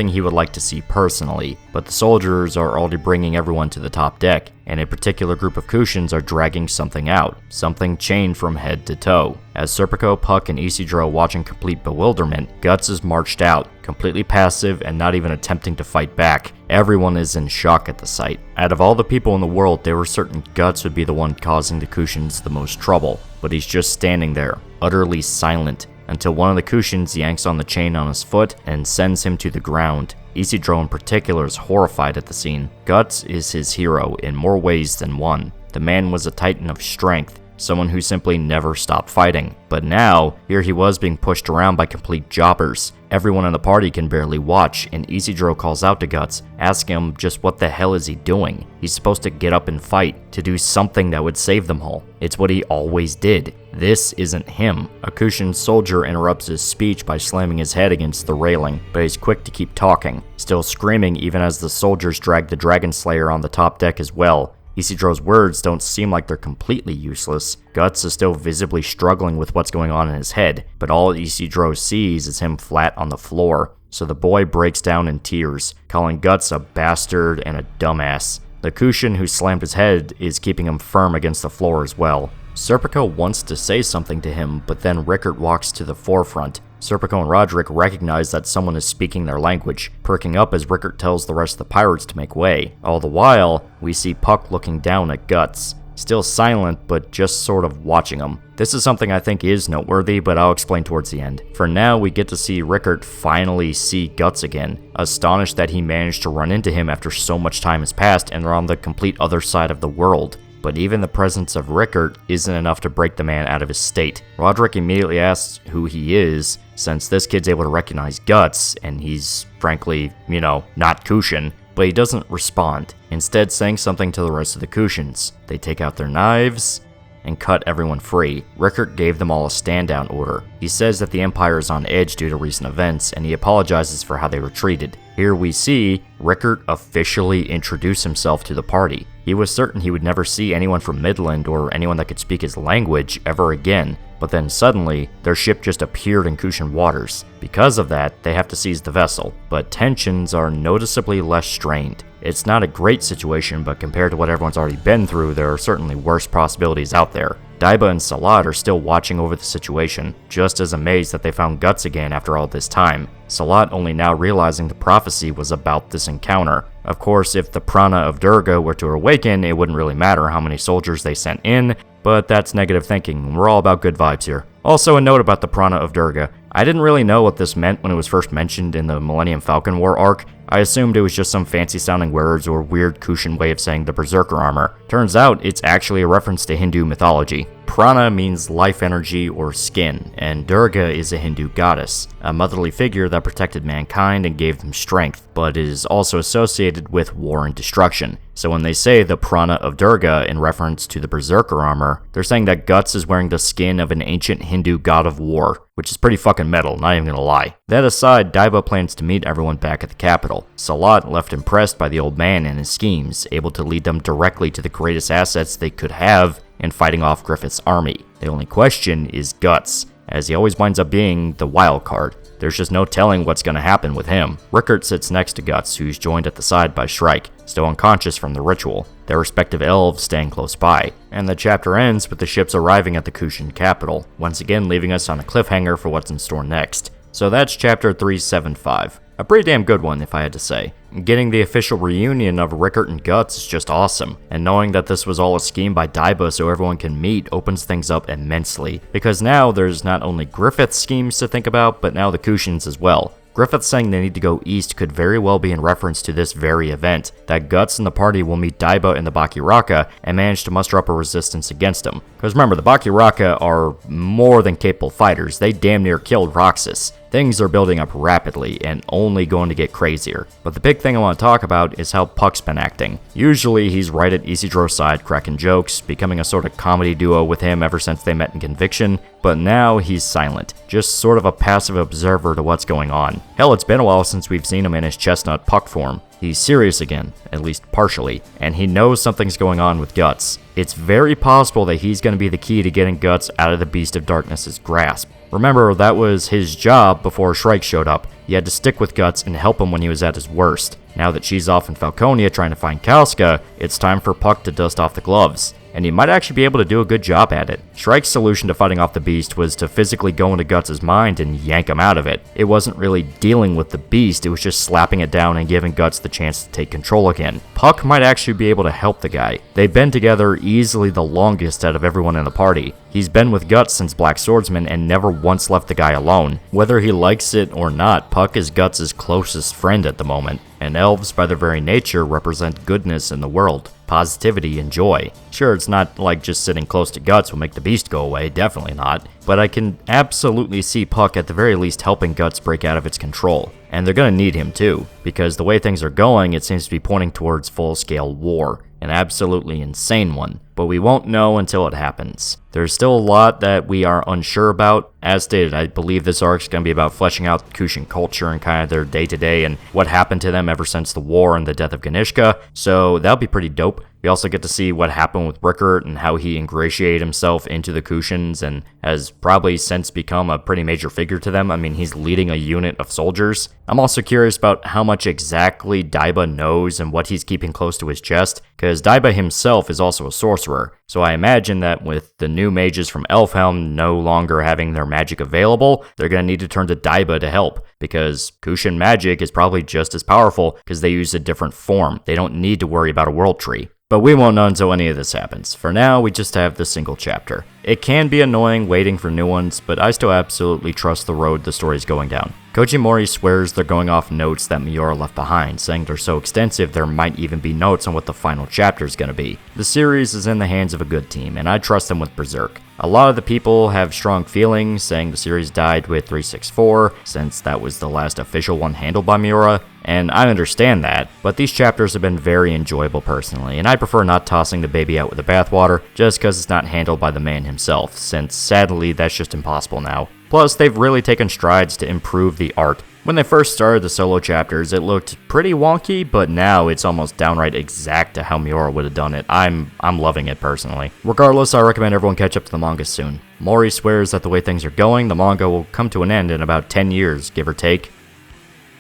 he would like to see personally, but the soldiers are already bringing everyone to the top deck, and a particular group of Kushans are dragging something out, something chained from head to toe. As Serpico, Puck, and Isidro watch in complete bewilderment, Guts is marched out, completely passive and not even attempting to fight back. Everyone is in shock at the sight. Out of all the people in the world, they were certain Guts would be the one causing the Kushans the most trouble, but he's just standing there, utterly silent, until one of the Kushans yanks on the chain on his foot and sends him to the ground. Isidro in particular is horrified at the scene. Guts is his hero in more ways than one. The man was a titan of strength, someone who simply never stopped fighting. But now, here he was being pushed around by complete jobbers. Everyone in the party can barely watch, and Isidro calls out to Guts, asking him just what the hell is he doing. He's supposed to get up and fight, to do something that would save them all. It's what he always did. This isn't him. A Kushan soldier interrupts his speech by slamming his head against the railing, but he's quick to keep talking, still screaming even as the soldiers drag the Dragon Slayer on the top deck as well. Isidro's words don't seem like they're completely useless. Guts is still visibly struggling with what's going on in his head, but all Isidro sees is him flat on the floor, so the boy breaks down in tears, calling Guts a bastard and a dumbass. The Kushan who slammed his head is keeping him firm against the floor as well. Serpico wants to say something to him, but then Rickert walks to the forefront. Serpico and Roderick recognize that someone is speaking their language, perking up as Rickert tells the rest of the pirates to make way. All the while, we see Puck looking down at Guts, still silent but just sort of watching him. This is something I think is noteworthy, but I'll explain towards the end. For now, we get to see Rickert finally see Guts again, astonished that he managed to run into him after so much time has passed and they're on the complete other side of the world. But even the presence of Rickert isn't enough to break the man out of his state. Roderick immediately asks who he is, since this kid's able to recognize Guts, and he's, frankly, not Kushan, but he doesn't respond, instead saying something to the rest of the Kushans. They take out their knives and cut everyone free. Rickert gave them all a stand-down order. He says that the Empire is on edge due to recent events, and he apologizes for how they were treated. Here we see Rickert officially introduce himself to the party. He was certain he would never see anyone from Midland or anyone that could speak his language ever again, but then suddenly, their ship just appeared in Kushan waters. Because of that, they have to seize the vessel, but tensions are noticeably less strained. It's not a great situation, but compared to what everyone's already been through, there are certainly worse possibilities out there. Daiba and Salat are still watching over the situation, just as amazed that they found Guts again after all this time. Salat only now realizing the prophecy was about this encounter. Of course, if the prana of Durga were to awaken, it wouldn't really matter how many soldiers they sent in, but that's negative thinking. We're all about good vibes here. Also, a note about the prana of Durga. I didn't really know what this meant when it was first mentioned in the Millennium Falcon War arc. I assumed it was just some fancy sounding words or weird Kushan way of saying the Berserker armor. Turns out it's actually a reference to Hindu mythology. Prana means life energy or skin, and Durga is a Hindu goddess, a motherly figure that protected mankind and gave them strength. but is also associated with war and destruction. So when they say the prana of Durga in reference to the Berserker armor, they're saying that Guts is wearing the skin of an ancient Hindu god of war, which is pretty fucking metal, not even gonna lie. That aside, Daiba plans to meet everyone back at the capital. Salat left impressed by the old man and his schemes, able to lead them directly to the greatest assets they could have in fighting off Griffith's army. The only question is Guts, as he always winds up being the wild card. There's just no telling what's going to happen with him. Rickert sits next to Guts, who's joined at the side by Shrike, still unconscious from the ritual, their respective elves staying close by. And the chapter ends with the ships arriving at the Kushan capital, once again leaving us on a cliffhanger for what's in store next. So that's chapter 375. A pretty damn good one, if I had to say. Getting the official reunion of Rickert and Guts is just awesome, and knowing that this was all a scheme by Daiba so everyone can meet opens things up immensely, because now there's not only Griffith's schemes to think about, but now the Kushans as well. Griffith saying they need to go east could very well be in reference to this very event, that Guts and the party will meet Daiba and the Bakiraka and manage to muster up a resistance against them. Because remember, the Bakiraka are more than capable fighters, they damn near killed Roxas. Things are building up rapidly and only going to get crazier. But the big thing I want to talk about is how Puck's been acting. Usually he's right at Isindro's side cracking jokes, becoming a sort of comedy duo with him ever since they met in Conviction, but now he's silent, just sort of a passive observer to what's going on. Hell, it's been a while since we've seen him in his chestnut Puck form. He's serious again, at least partially, and he knows something's going on with Guts. It's very possible that he's going to be the key to getting Guts out of the Beast of Darkness's grasp. Remember, that was his job before Shrike showed up. He had to stick with Guts and help him when he was at his worst. Now that she's off in Falconia trying to find Casca, it's time for Puck to dust off the gloves. And he might actually be able to do a good job at it. Shrike's solution to fighting off the beast was to physically go into Guts' mind and yank him out of it. It wasn't really dealing with the beast, it was just slapping it down and giving Guts the chance to take control again. Puck might actually be able to help the guy. They've been together easily the longest out of everyone in the party. He's been with Guts since Black Swordsman and never once left the guy alone. Whether he likes it or not, Puck is Guts' closest friend at the moment. And elves, by their very nature, represent goodness in the world, positivity and joy. Sure, it's not like just sitting close to Guts will make the beast go away, definitely not, but I can absolutely see Puck at the very least helping Guts break out of its control. And they're gonna need him too, because the way things are going, it seems to be pointing towards full-scale war. An absolutely insane one, but we won't know until it happens. There's still a lot that we are unsure about. As stated, I believe this arc is going to be about fleshing out Kushan culture and kind of their day-to-day and what happened to them ever since the war and the death of Ganishka, so that'll be pretty dope. We also get to see what happened with Rickert and how he ingratiated himself into the Kushans and has probably since become a pretty major figure to them. I mean, he's leading a unit of soldiers. I'm also curious about how much exactly Daiba knows and what he's keeping close to his chest, because Daiba himself is also a sorcerer. So I imagine that with the new mages from Elfhelm no longer having their magic available, they're going to need to turn to Daiba to help, because Kushan magic is probably just as powerful because they use a different form. They don't need to worry about a world tree. But we won't know until any of this happens. For now, we just have the single chapter. It can be annoying waiting for new ones, but I still absolutely trust the road the story's going down. Koji Mori swears they're going off notes that Miura left behind, saying they're so extensive there might even be notes on what the final chapter is going to be. The series is in the hands of a good team, and I trust them with Berserk. A lot of the people have strong feelings, saying the series died with 364, since that was the last official one handled by Miura, and I understand that, but these chapters have been very enjoyable personally, and I prefer not tossing the baby out with the bathwater just because it's not handled by the man himself, since sadly that's just impossible now. Plus, they've really taken strides to improve the art. When they first started the solo chapters, it looked pretty wonky, but now it's almost downright exact to how Miura would have done it. I'm loving it personally. Regardless, I recommend everyone catch up to the manga soon. Mori swears that the way things are going, the manga will come to an end in about 10 years, give or take.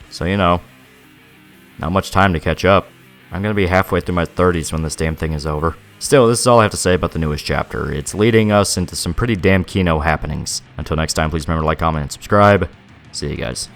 So, you know, not much time to catch up. I'm gonna be halfway through my 30s when this damn thing is over. Still, this is all I have to say about the newest chapter. It's leading us into some pretty damn keynote happenings. Until next time, please remember to like, comment, and subscribe. See you guys.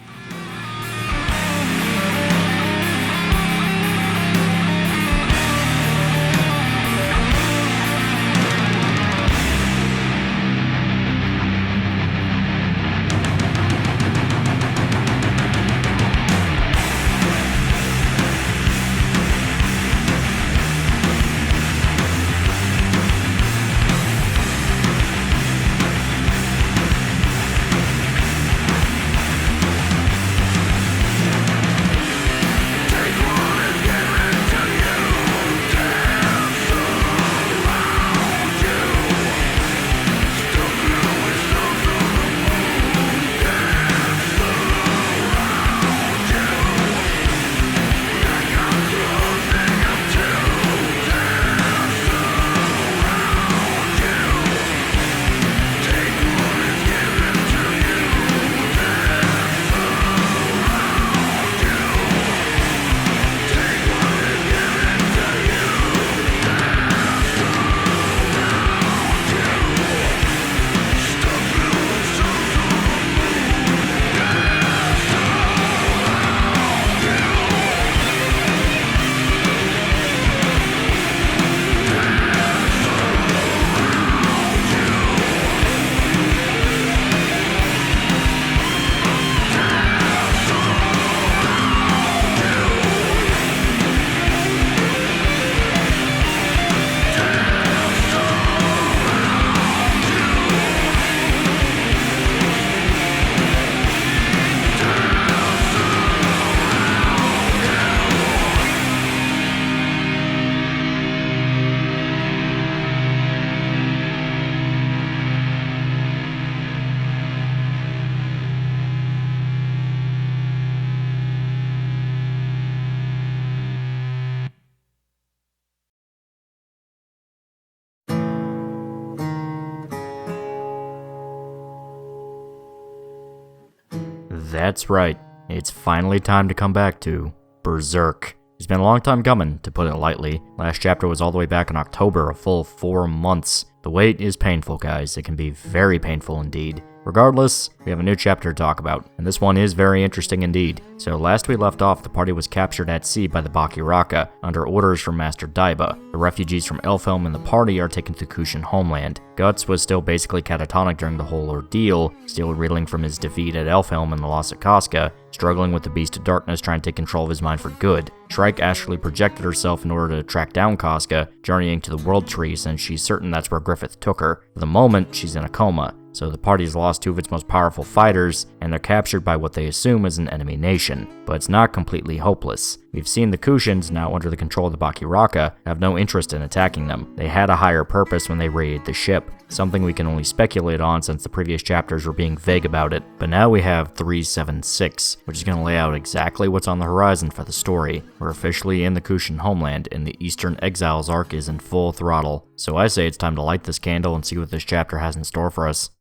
That's right, it's finally time to come back to Berserk. It's been a long time coming, to put it lightly. Last chapter was all the way back in October, a full 4 months. The wait is painful, guys. It can be very painful indeed. Regardless, we have a new chapter to talk about, and this one is very interesting indeed. So last we left off, the party was captured at sea by the Baki Raka, under orders from Master Daiba. The refugees from Elfhelm and the party are taken to Kushan homeland. Guts was still basically catatonic during the whole ordeal, still reeling from his defeat at Elfhelm and the loss of Casca, struggling with the Beast of Darkness trying to take control of his mind for good. Shrike astrally projected herself in order to track down Casca, journeying to the World Tree since she's certain that's where Griffith took her. For the moment, she's in a coma. So the party's lost 2 of its most powerful fighters, and they're captured by what they assume is an enemy nation. But it's not completely hopeless. We've seen the Kushans, now under the control of the Baki Raka, have no interest in attacking them. They had a higher purpose when they raided the ship, something we can only speculate on since the previous chapters were being vague about it. But now we have 376, which is going to lay out exactly what's on the horizon for the story. We're officially in the Kushan homeland, and the Eastern Exiles arc is in full throttle. So I say it's time to light this candle and see what this chapter has in store for us.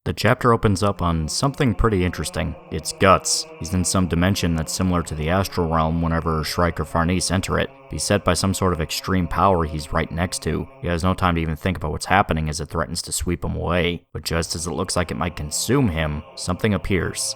The chapter opens up on something pretty interesting. It's Guts. He's in some dimension that's similar to the astral realm whenever Shrike or Farnese enter it. Beset by some sort of extreme power he's right next to. He has no time to even think about what's happening as it threatens to sweep him away. But just as it looks like it might consume him, something appears.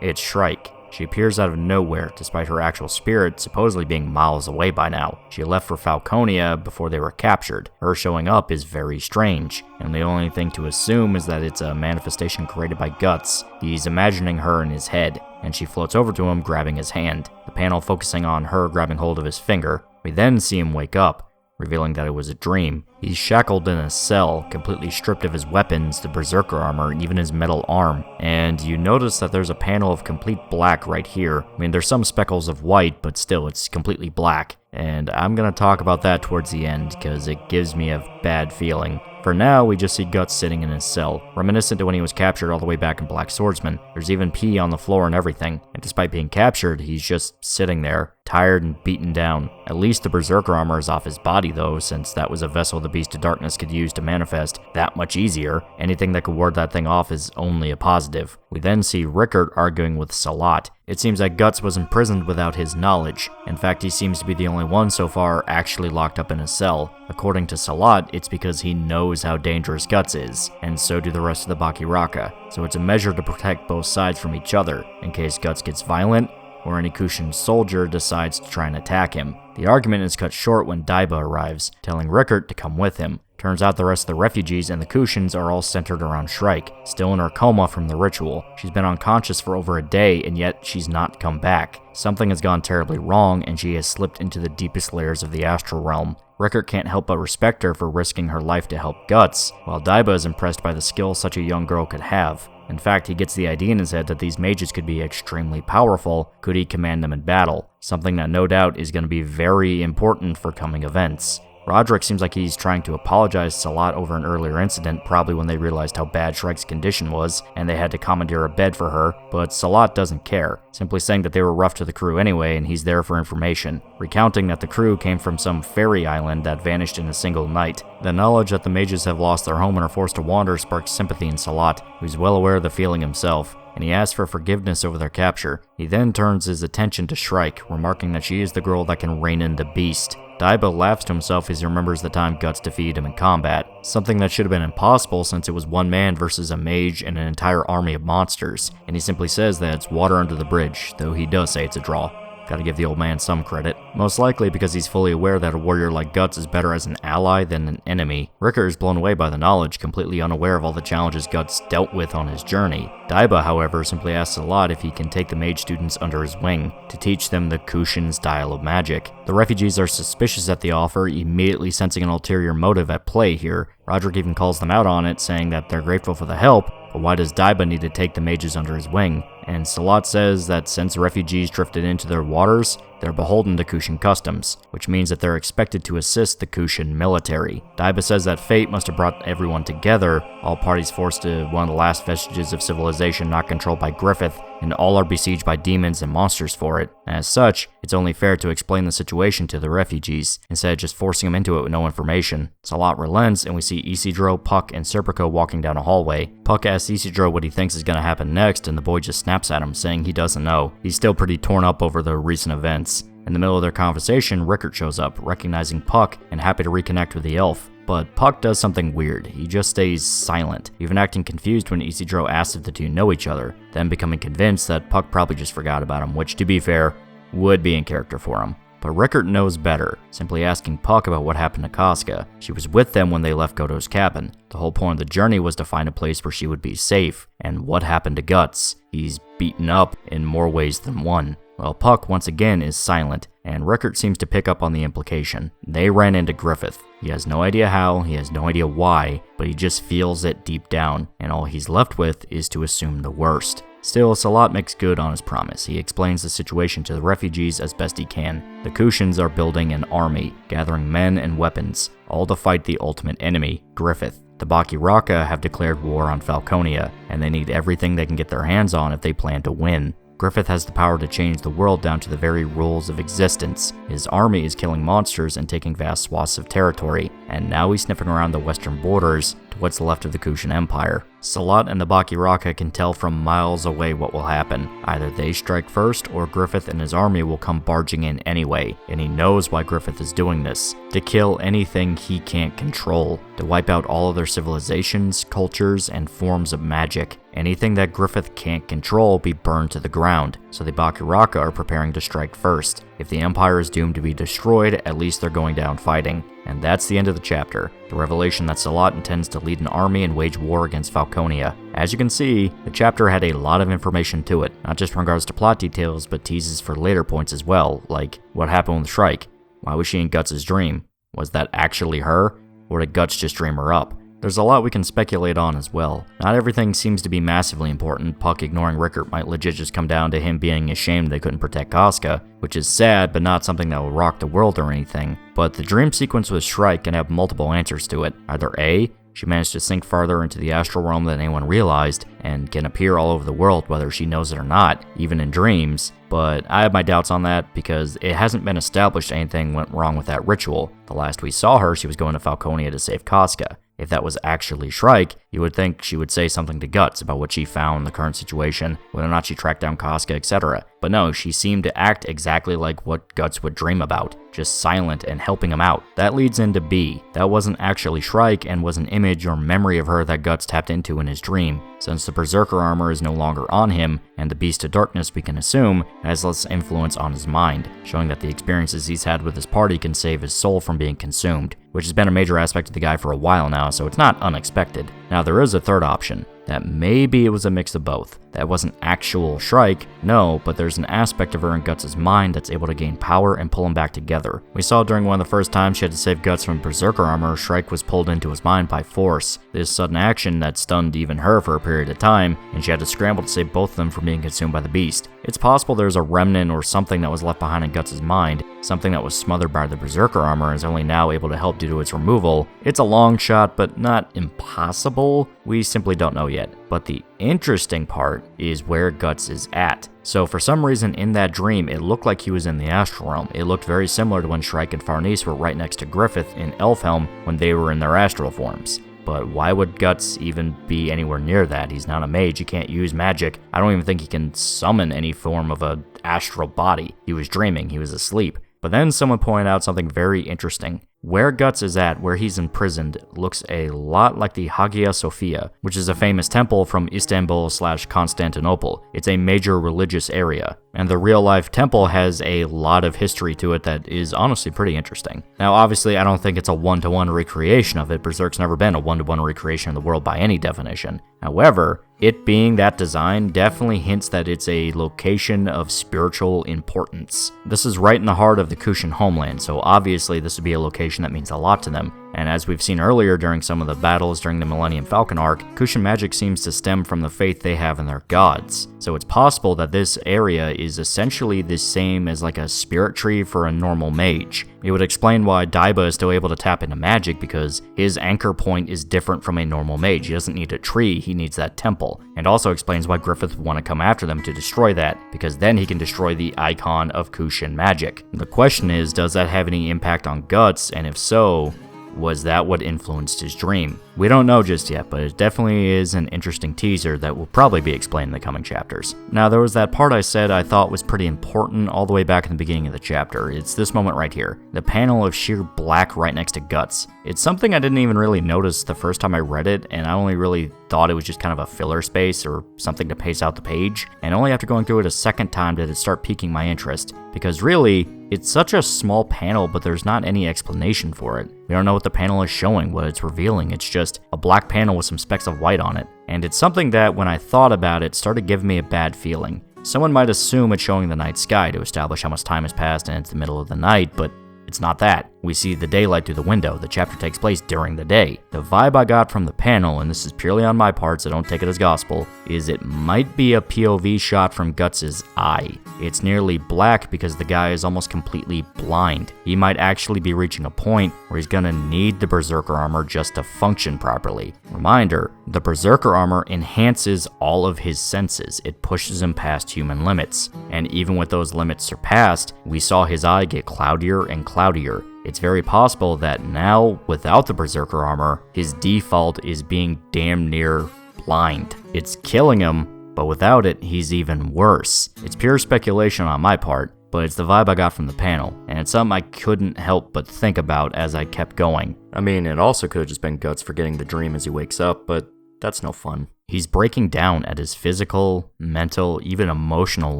It's Shrike. She appears out of nowhere, despite her actual spirit supposedly being miles away by now. She left for Falconia before they were captured. Her showing up is very strange, and the only thing to assume is that it's a manifestation created by Guts. He's imagining her in his head, and she floats over to him, grabbing his hand, the panel focusing on her grabbing hold of his finger. We then see him wake up, revealing that it was a dream. He's shackled in a cell, completely stripped of his weapons, the Berserker armor, and even his metal arm. And you notice that there's a panel of complete black right here. I mean, there's some speckles of white, but still, it's completely black. And I'm gonna talk about that towards the end, because it gives me a bad feeling. For now, we just see Guts sitting in his cell, reminiscent to when he was captured all the way back in Black Swordsman. There's even pee on the floor and everything, and despite being captured, he's just sitting there, tired and beaten down. At least the Berserker armor is off his body though, since that was a vessel the Beast of Darkness could use to manifest that much easier. Anything that could ward that thing off is only a positive. We then see Rickert arguing with Salat. It seems that Guts was imprisoned without his knowledge. In fact, he seems to be the only one so far actually locked up in a cell. According to Salat, it's because he knows how dangerous Guts is, and so do the rest of the Baki Raka. So it's a measure to protect both sides from each other, in case Guts gets violent, or any Kushan soldier decides to try and attack him. The argument is cut short when Daiba arrives, telling Rickert to come with him. Turns out the rest of the refugees and the Kushans are all centered around Shrike, still in her coma from the ritual. She's been unconscious for over a day, and yet she's not come back. Something has gone terribly wrong, and she has slipped into the deepest layers of the astral realm. Rickert can't help but respect her for risking her life to help Guts, while Daiba is impressed by the skill such a young girl could have. In fact, he gets the idea in his head that these mages could be extremely powerful, could he command them in battle, something that no doubt is going to be very important for coming events. Roderick seems like he's trying to apologize to Salat over an earlier incident, probably when they realized how bad Shrike's condition was, and they had to commandeer a bed for her, but Salat doesn't care, simply saying that they were rough to the crew anyway and he's there for information, recounting that the crew came from some fairy island that vanished in a single night. The knowledge that the mages have lost their home and are forced to wander sparks sympathy in Salat, who's well aware of the feeling himself, and he asks for forgiveness over their capture. He then turns his attention to Shrike, remarking that she is the girl that can rein in the beast. Daiba laughs to himself as he remembers the time Guts defeated him in combat, something that should have been impossible since it was one man versus a mage and an entire army of monsters, and he simply says that it's water under the bridge, though he does say it's a draw. Gotta give the old man some credit. Most likely because he's fully aware that a warrior like Guts is better as an ally than an enemy. Rickert is blown away by the knowledge, completely unaware of all the challenges Guts dealt with on his journey. Daiba, however, simply asks Salat if he can take the mage students under his wing to teach them the Kushan style of magic. The refugees are suspicious at the offer, immediately sensing an ulterior motive at play here. Roderick even calls them out on it, saying that they're grateful for the help, but why does Daiba need to take the mages under his wing? and Salat says that since refugees drifted into their waters, they're beholden to Kushan customs, which means that they're expected to assist the Kushan military. Daiba says that fate must have brought everyone together, all parties forced to one of the last vestiges of civilization not controlled by Griffith, and all are besieged by demons and monsters for it. As such, it's only fair to explain the situation to the refugees, instead of just forcing them into it with no information. Salat relents, and we see Isidro, Puck, and Serpico walking down a hallway. Puck asks Isidro what he thinks is going to happen next, and the boy just snaps at him, saying he doesn't know. He's still pretty torn up over the recent events. In the middle of their conversation, Rickert shows up, recognizing Puck and happy to reconnect with the elf. But Puck does something weird. He just stays silent, even acting confused when Isidro asks if the two know each other, then becoming convinced that Puck probably just forgot about him, which, to be fair, would be in character for him. But Rickert knows better, simply asking Puck about what happened to Casca. She was with them when they left Godo's cabin. The whole point of the journey was to find a place where she would be safe. And what happened to Guts? He's beaten up in more ways than one. Well, Puck once again is silent, and Rickert seems to pick up on the implication. They ran into Griffith. He has no idea how, he has no idea why, but he just feels it deep down, and all he's left with is to assume the worst. Still, Salat makes good on his promise. He explains the situation to the refugees as best he can. The Kushans are building an army, gathering men and weapons, all to fight the ultimate enemy, Griffith. The Baki Raka have declared war on Falconia, and they need everything they can get their hands on if they plan to win. Griffith has the power to change the world down to the very rules of existence. His army is killing monsters and taking vast swaths of territory, and now he's sniffing around the western borders to what's left of the Kushan Empire. Salat and the Baki Raka can tell from miles away what will happen. Either they strike first, or Griffith and his army will come barging in anyway, and he knows why Griffith is doing this. To kill anything he can't control. To wipe out all of their civilizations, cultures, and forms of magic. Anything that Griffith can't control be burned to the ground, so the Baki Raka are preparing to strike first. If the Empire is doomed to be destroyed, at least they're going down fighting. And that's the end of the chapter. The revelation that Salat intends to lead an army and wage war against Falconia. As you can see, the chapter had a lot of information to it, not just in regards to plot details, but teases for later points as well, like what happened with Shrike. Why was she in Guts' dream? Was that actually her? Or did Guts just dream her up? There's a lot we can speculate on as well. Not everything seems to be massively important. Puck ignoring Rickert might legit just come down to him being ashamed they couldn't protect Casca, which is sad but not something that will rock the world or anything. But the dream sequence with Shrike can have multiple answers to it. Either A, she managed to sink farther into the astral realm than anyone realized, and can appear all over the world whether she knows it or not, even in dreams. But I have my doubts on that because it hasn't been established anything went wrong with that ritual. The last we saw her, she was going to Falconia to save Casca. If that was actually Shrike, you would think she would say something to Guts about what she found in the current situation, whether or not she tracked down Casca, etc. But no, she seemed to act exactly like what Guts would dream about, just silent and helping him out. That leads into B. That wasn't actually Shrike and was an image or memory of her that Guts tapped into in his dream. Since the Berserker armor is no longer on him, and the Beast of Darkness, we can assume, has less influence on his mind, showing that the experiences he's had with his party can save his soul from being consumed, which has been a major aspect of the guy for a while now, so it's not unexpected. Now there is a third option, that maybe it was a mix of both. That wasn't actual Shrike, no, but there's an aspect of her in Guts' mind that's able to gain power and pull him back together. We saw during one of the first times she had to save Guts from Berserker armor, Shrike was pulled into his mind by force. This sudden action that stunned even her for a period of time, and she had to scramble to save both of them from being consumed by the beast. It's possible there's a remnant or something that was left behind in Guts' mind, something that was smothered by the Berserker armor and is only now able to help due to its removal. It's a long shot, but not impossible. We simply don't know yet. But the interesting part is where Guts is at. So for some reason in that dream, it looked like he was in the astral realm. It looked very similar to when Shrike and Farnese were right next to Griffith in Elfhelm when they were in their astral forms. But why would Guts even be anywhere near that? He's not a mage, he can't use magic. I don't even think he can summon any form of an astral body. He was dreaming, he was asleep. But then someone pointed out something very interesting. Where Guts is at, where he's imprisoned, looks a lot like the Hagia Sophia, which is a famous temple from Istanbul/Constantinople. It's a major religious area, and the real-life temple has a lot of history to it that is honestly pretty interesting. Now, obviously, I don't think it's a one-to-one recreation of it. Berserk's never been a one-to-one recreation of the world by any definition. However, it being that design definitely hints that it's a location of spiritual importance. This is right in the heart of the Kushan homeland, so obviously this would be a location that means a lot to them. And as we've seen earlier during some of the battles during the Millennium Falcon arc, Kushan magic seems to stem from the faith they have in their gods. So it's possible that this area is essentially the same as like a spirit tree for a normal mage. It would explain why Daiba is still able to tap into magic, because his anchor point is different from a normal mage. He doesn't need a tree, he needs that temple. And also explains why Griffith would want to come after them to destroy that, because then he can destroy the icon of Kushan magic. The question is, does that have any impact on Guts, and if so, was that what influenced his dream? We don't know just yet, but it definitely is an interesting teaser that will probably be explained in the coming chapters. Now, there was that part I said I thought was pretty important all the way back in the beginning of the chapter. It's this moment right here. The panel of sheer black right next to Guts. It's something I didn't even really notice the first time I read it, and I only really thought it was just kind of a filler space or something to pace out the page, and only after going through it a second time did it start piquing my interest, because really, it's such a small panel, but there's not any explanation for it. We don't know what the panel is showing, what it's revealing. It's just a black panel with some specks of white on it. And it's something that, when I thought about it, started giving me a bad feeling. Someone might assume it's showing the night sky to establish how much time has passed and it's the middle of the night, but it's not that. We see the daylight through the window. The chapter takes place during the day. The vibe I got from the panel, and this is purely on my part, so don't take it as gospel, is it might be a POV shot from Guts' eye. It's nearly black because the guy is almost completely blind. He might actually be reaching a point where he's gonna need the Berserker armor just to function properly. Reminder, the Berserker armor enhances all of his senses. It pushes him past human limits. And even with those limits surpassed, we saw his eye get cloudier and cloudier. It's very possible that now, without the Berserker armor, his default is being damn near blind. It's killing him, but without it, he's even worse. It's pure speculation on my part, but it's the vibe I got from the panel, and it's something I couldn't help but think about as I kept going. I mean, it also could have just been Guts forgetting the dream as he wakes up, but that's no fun. He's breaking down at his physical, mental, even emotional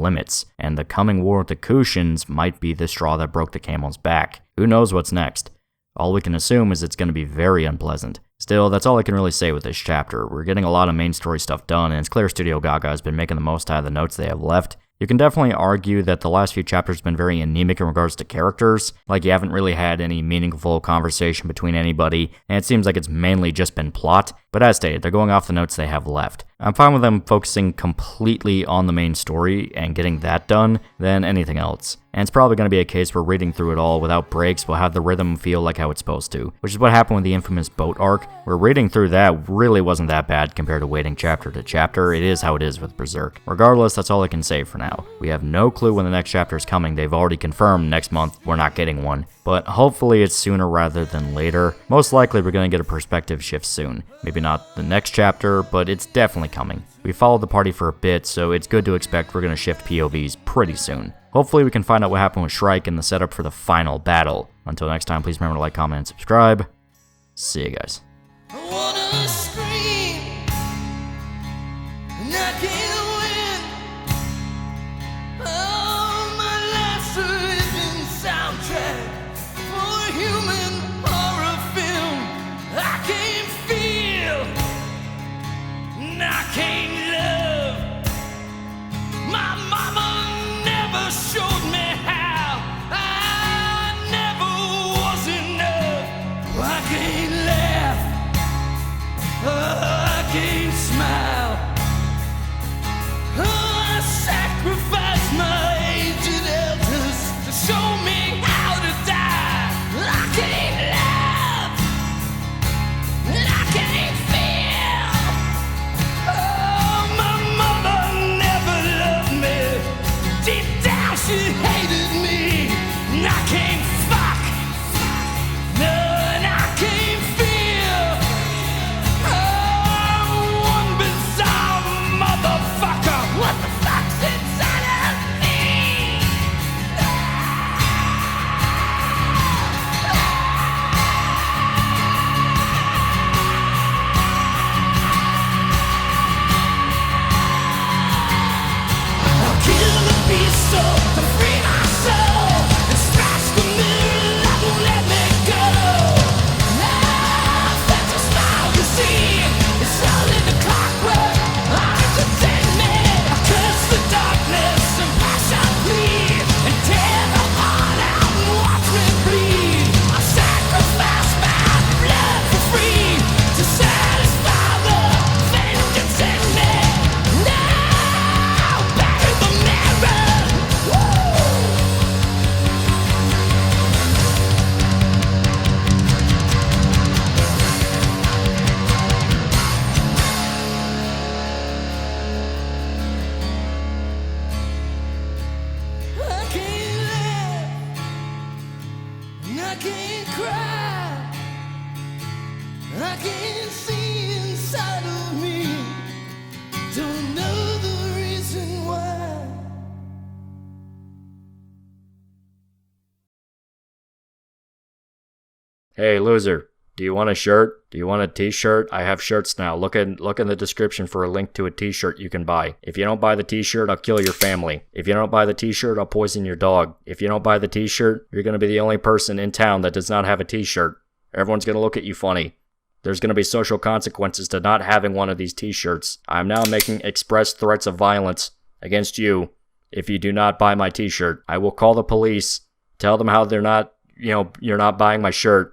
limits, and the coming war with the Kushans might be the straw that broke the camel's back. Who knows what's next? All we can assume is it's going to be very unpleasant. Still, that's all I can really say with this chapter. We're getting a lot of main story stuff done, and it's clear Studio Gaga has been making the most out of the notes they have left. You can definitely argue that the last few chapters have been very anemic in regards to characters, like you haven't really had any meaningful conversation between anybody, and it seems like it's mainly just been plot, but as stated, they're going off the notes they have left. I'm fine with them focusing completely on the main story and getting that done than anything else. And it's probably going to be a case where reading through it all without breaks will have the rhythm feel like how it's supposed to, which is what happened with the infamous boat arc, where reading through that really wasn't that bad compared to waiting chapter to chapter. It is how it is with Berserk. Regardless, that's all I can say for now. We have no clue when the next chapter is coming. They've already confirmed next month we're not getting one, but hopefully it's sooner rather than later. Most likely we're going to get a perspective shift soon. Maybe not the next chapter, but it's definitely coming. We followed the party for a bit, so it's good to expect we're going to shift POVs pretty soon. Hopefully we can find out what happened with Shrike and the setup for the final battle. Until next time, please remember to like, comment, and subscribe. See you guys. I wanna scream, and I can't win. Oh, my life's a living soundtrack for a human horror film. I can't feel, and I can't love. My mama never showed me how. I never was enough. I can't laugh. I can't smile. I sacrifice my aged elders to show me how to die. I can't love, and I can't feel. Oh, my mother never loved me. Deep down she hated me, and I can't fuck. No, and I can't feel. I'm one beside I can't see inside of me. Don't know the reason why. Hey, loser. Do you want a shirt? Do you want a t-shirt? I have shirts now. Look in the description for a link to a t-shirt you can buy. If you don't buy the t-shirt, I'll kill your family. If you don't buy the t-shirt, I'll poison your dog. If you don't buy the t-shirt, you're going to be the only person in town that does not have a t-shirt. Everyone's going to look at you funny. There's going to be social consequences to not having one of these t-shirts. I am now making express threats of violence against you if you do not buy my t-shirt. I will call the police, tell them how you're not buying my shirt.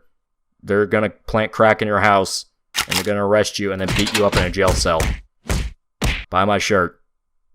They're going to plant crack in your house, and they're going to arrest you and then beat you up in a jail cell. Buy my shirt.